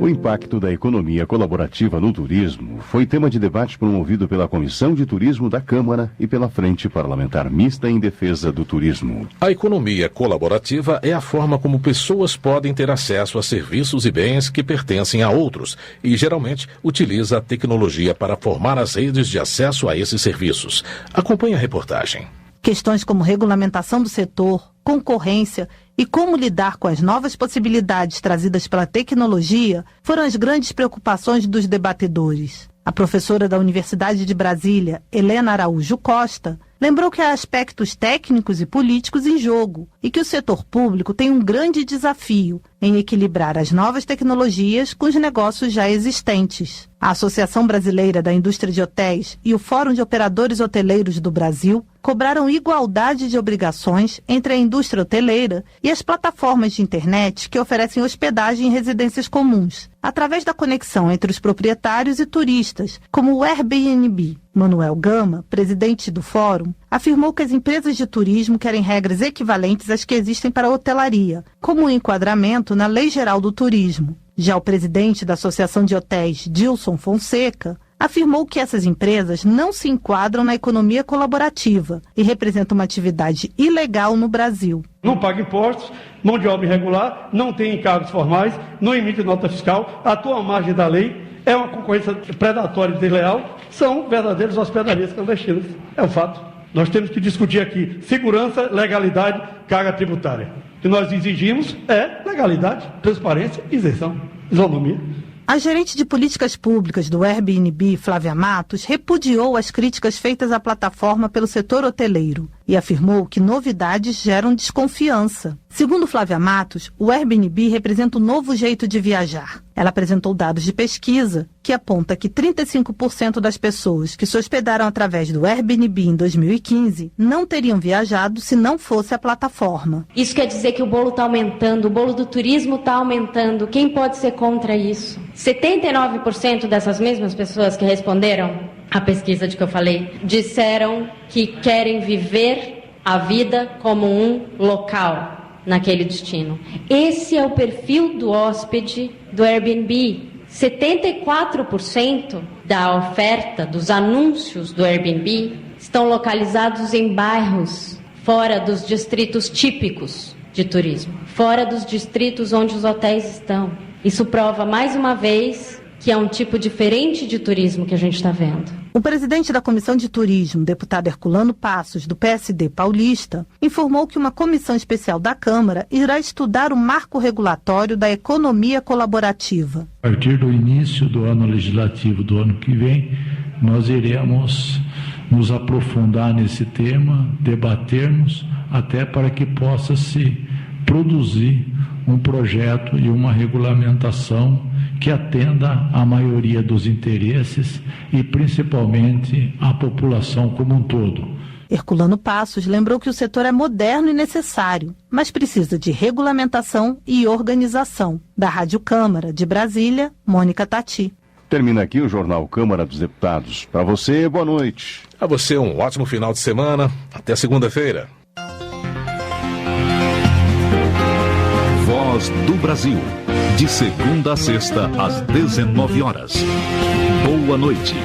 O impacto da economia colaborativa no turismo foi tema de debate promovido pela Comissão de Turismo da Câmara e pela Frente Parlamentar Mista em Defesa do Turismo. A economia colaborativa é a forma como pessoas podem ter acesso a serviços e bens que pertencem a outros e, geralmente, utiliza a tecnologia para formar as redes de acesso a esses serviços. Acompanhe a reportagem. Questões como regulamentação do setor, concorrência e como lidar com as novas possibilidades trazidas pela tecnologia foram as grandes preocupações dos debatedores. A professora da Universidade de Brasília, Helena Araújo Costa, lembrou que há aspectos técnicos e políticos em jogo e que o setor público tem um grande desafio em equilibrar as novas tecnologias com os negócios já existentes. A Associação Brasileira da Indústria de Hotéis e o Fórum de Operadores Hoteleiros do Brasil cobraram igualdade de obrigações entre a indústria hoteleira e as plataformas de internet que oferecem hospedagem em residências comuns, através da conexão entre os proprietários e turistas, como o Airbnb. Manuel Gama, presidente do fórum, afirmou que as empresas de turismo querem regras equivalentes às que existem para a hotelaria, como o enquadramento na Lei Geral do Turismo. Já o presidente da Associação de Hotéis, Dilson Fonseca, afirmou que essas empresas não se enquadram na economia colaborativa e representam uma atividade ilegal no Brasil. Não paga impostos, mão de obra irregular, não tem encargos formais, não emite nota fiscal, atua à margem da lei, é uma concorrência predatória e desleal, são verdadeiras hospedarias clandestinas. É um fato. Nós temos que discutir aqui segurança, legalidade, carga tributária. O que nós exigimos é legalidade, transparência, isenção, isonomia. A gerente de políticas públicas do Airbnb, Flávia Matos, repudiou as críticas feitas à plataforma pelo setor hoteleiro e afirmou que novidades geram desconfiança. Segundo Flávia Matos, o Airbnb representa um novo jeito de viajar. Ela apresentou dados de pesquisa que aponta que 35% das pessoas que se hospedaram através do Airbnb em 2015 não teriam viajado se não fosse a plataforma. Isso quer dizer que o bolo está aumentando, o bolo do turismo está aumentando. Quem pode ser contra isso? 79% dessas mesmas pessoas que responderam à pesquisa de que eu falei disseram que querem viver a vida como um local naquele destino. Esse é o perfil do hóspede do Airbnb. 74% da oferta dos anúncios do Airbnb estão localizados em bairros fora dos distritos típicos de turismo, fora dos distritos onde os hotéis estão. Isso prova mais uma vez que é um tipo diferente de turismo que a gente está vendo. O presidente da Comissão de Turismo, deputado Herculano Passos, do PSD paulista, informou que uma comissão especial da Câmara irá estudar o marco regulatório da economia colaborativa. A partir do início do ano legislativo do ano que vem, nós iremos nos aprofundar nesse tema, debatermos, até para que possa se produzir um projeto e uma regulamentação que atenda à maioria dos interesses e principalmente à população como um todo. Herculano Passos lembrou que o setor é moderno e necessário, mas precisa de regulamentação e organização. Da Rádio Câmara de Brasília, Mônica Tati. Termina aqui o Jornal Câmara dos Deputados. Para você, boa noite. A você um ótimo final de semana. Até segunda-feira. Voz do Brasil. De segunda a sexta, às 19 horas. Boa noite.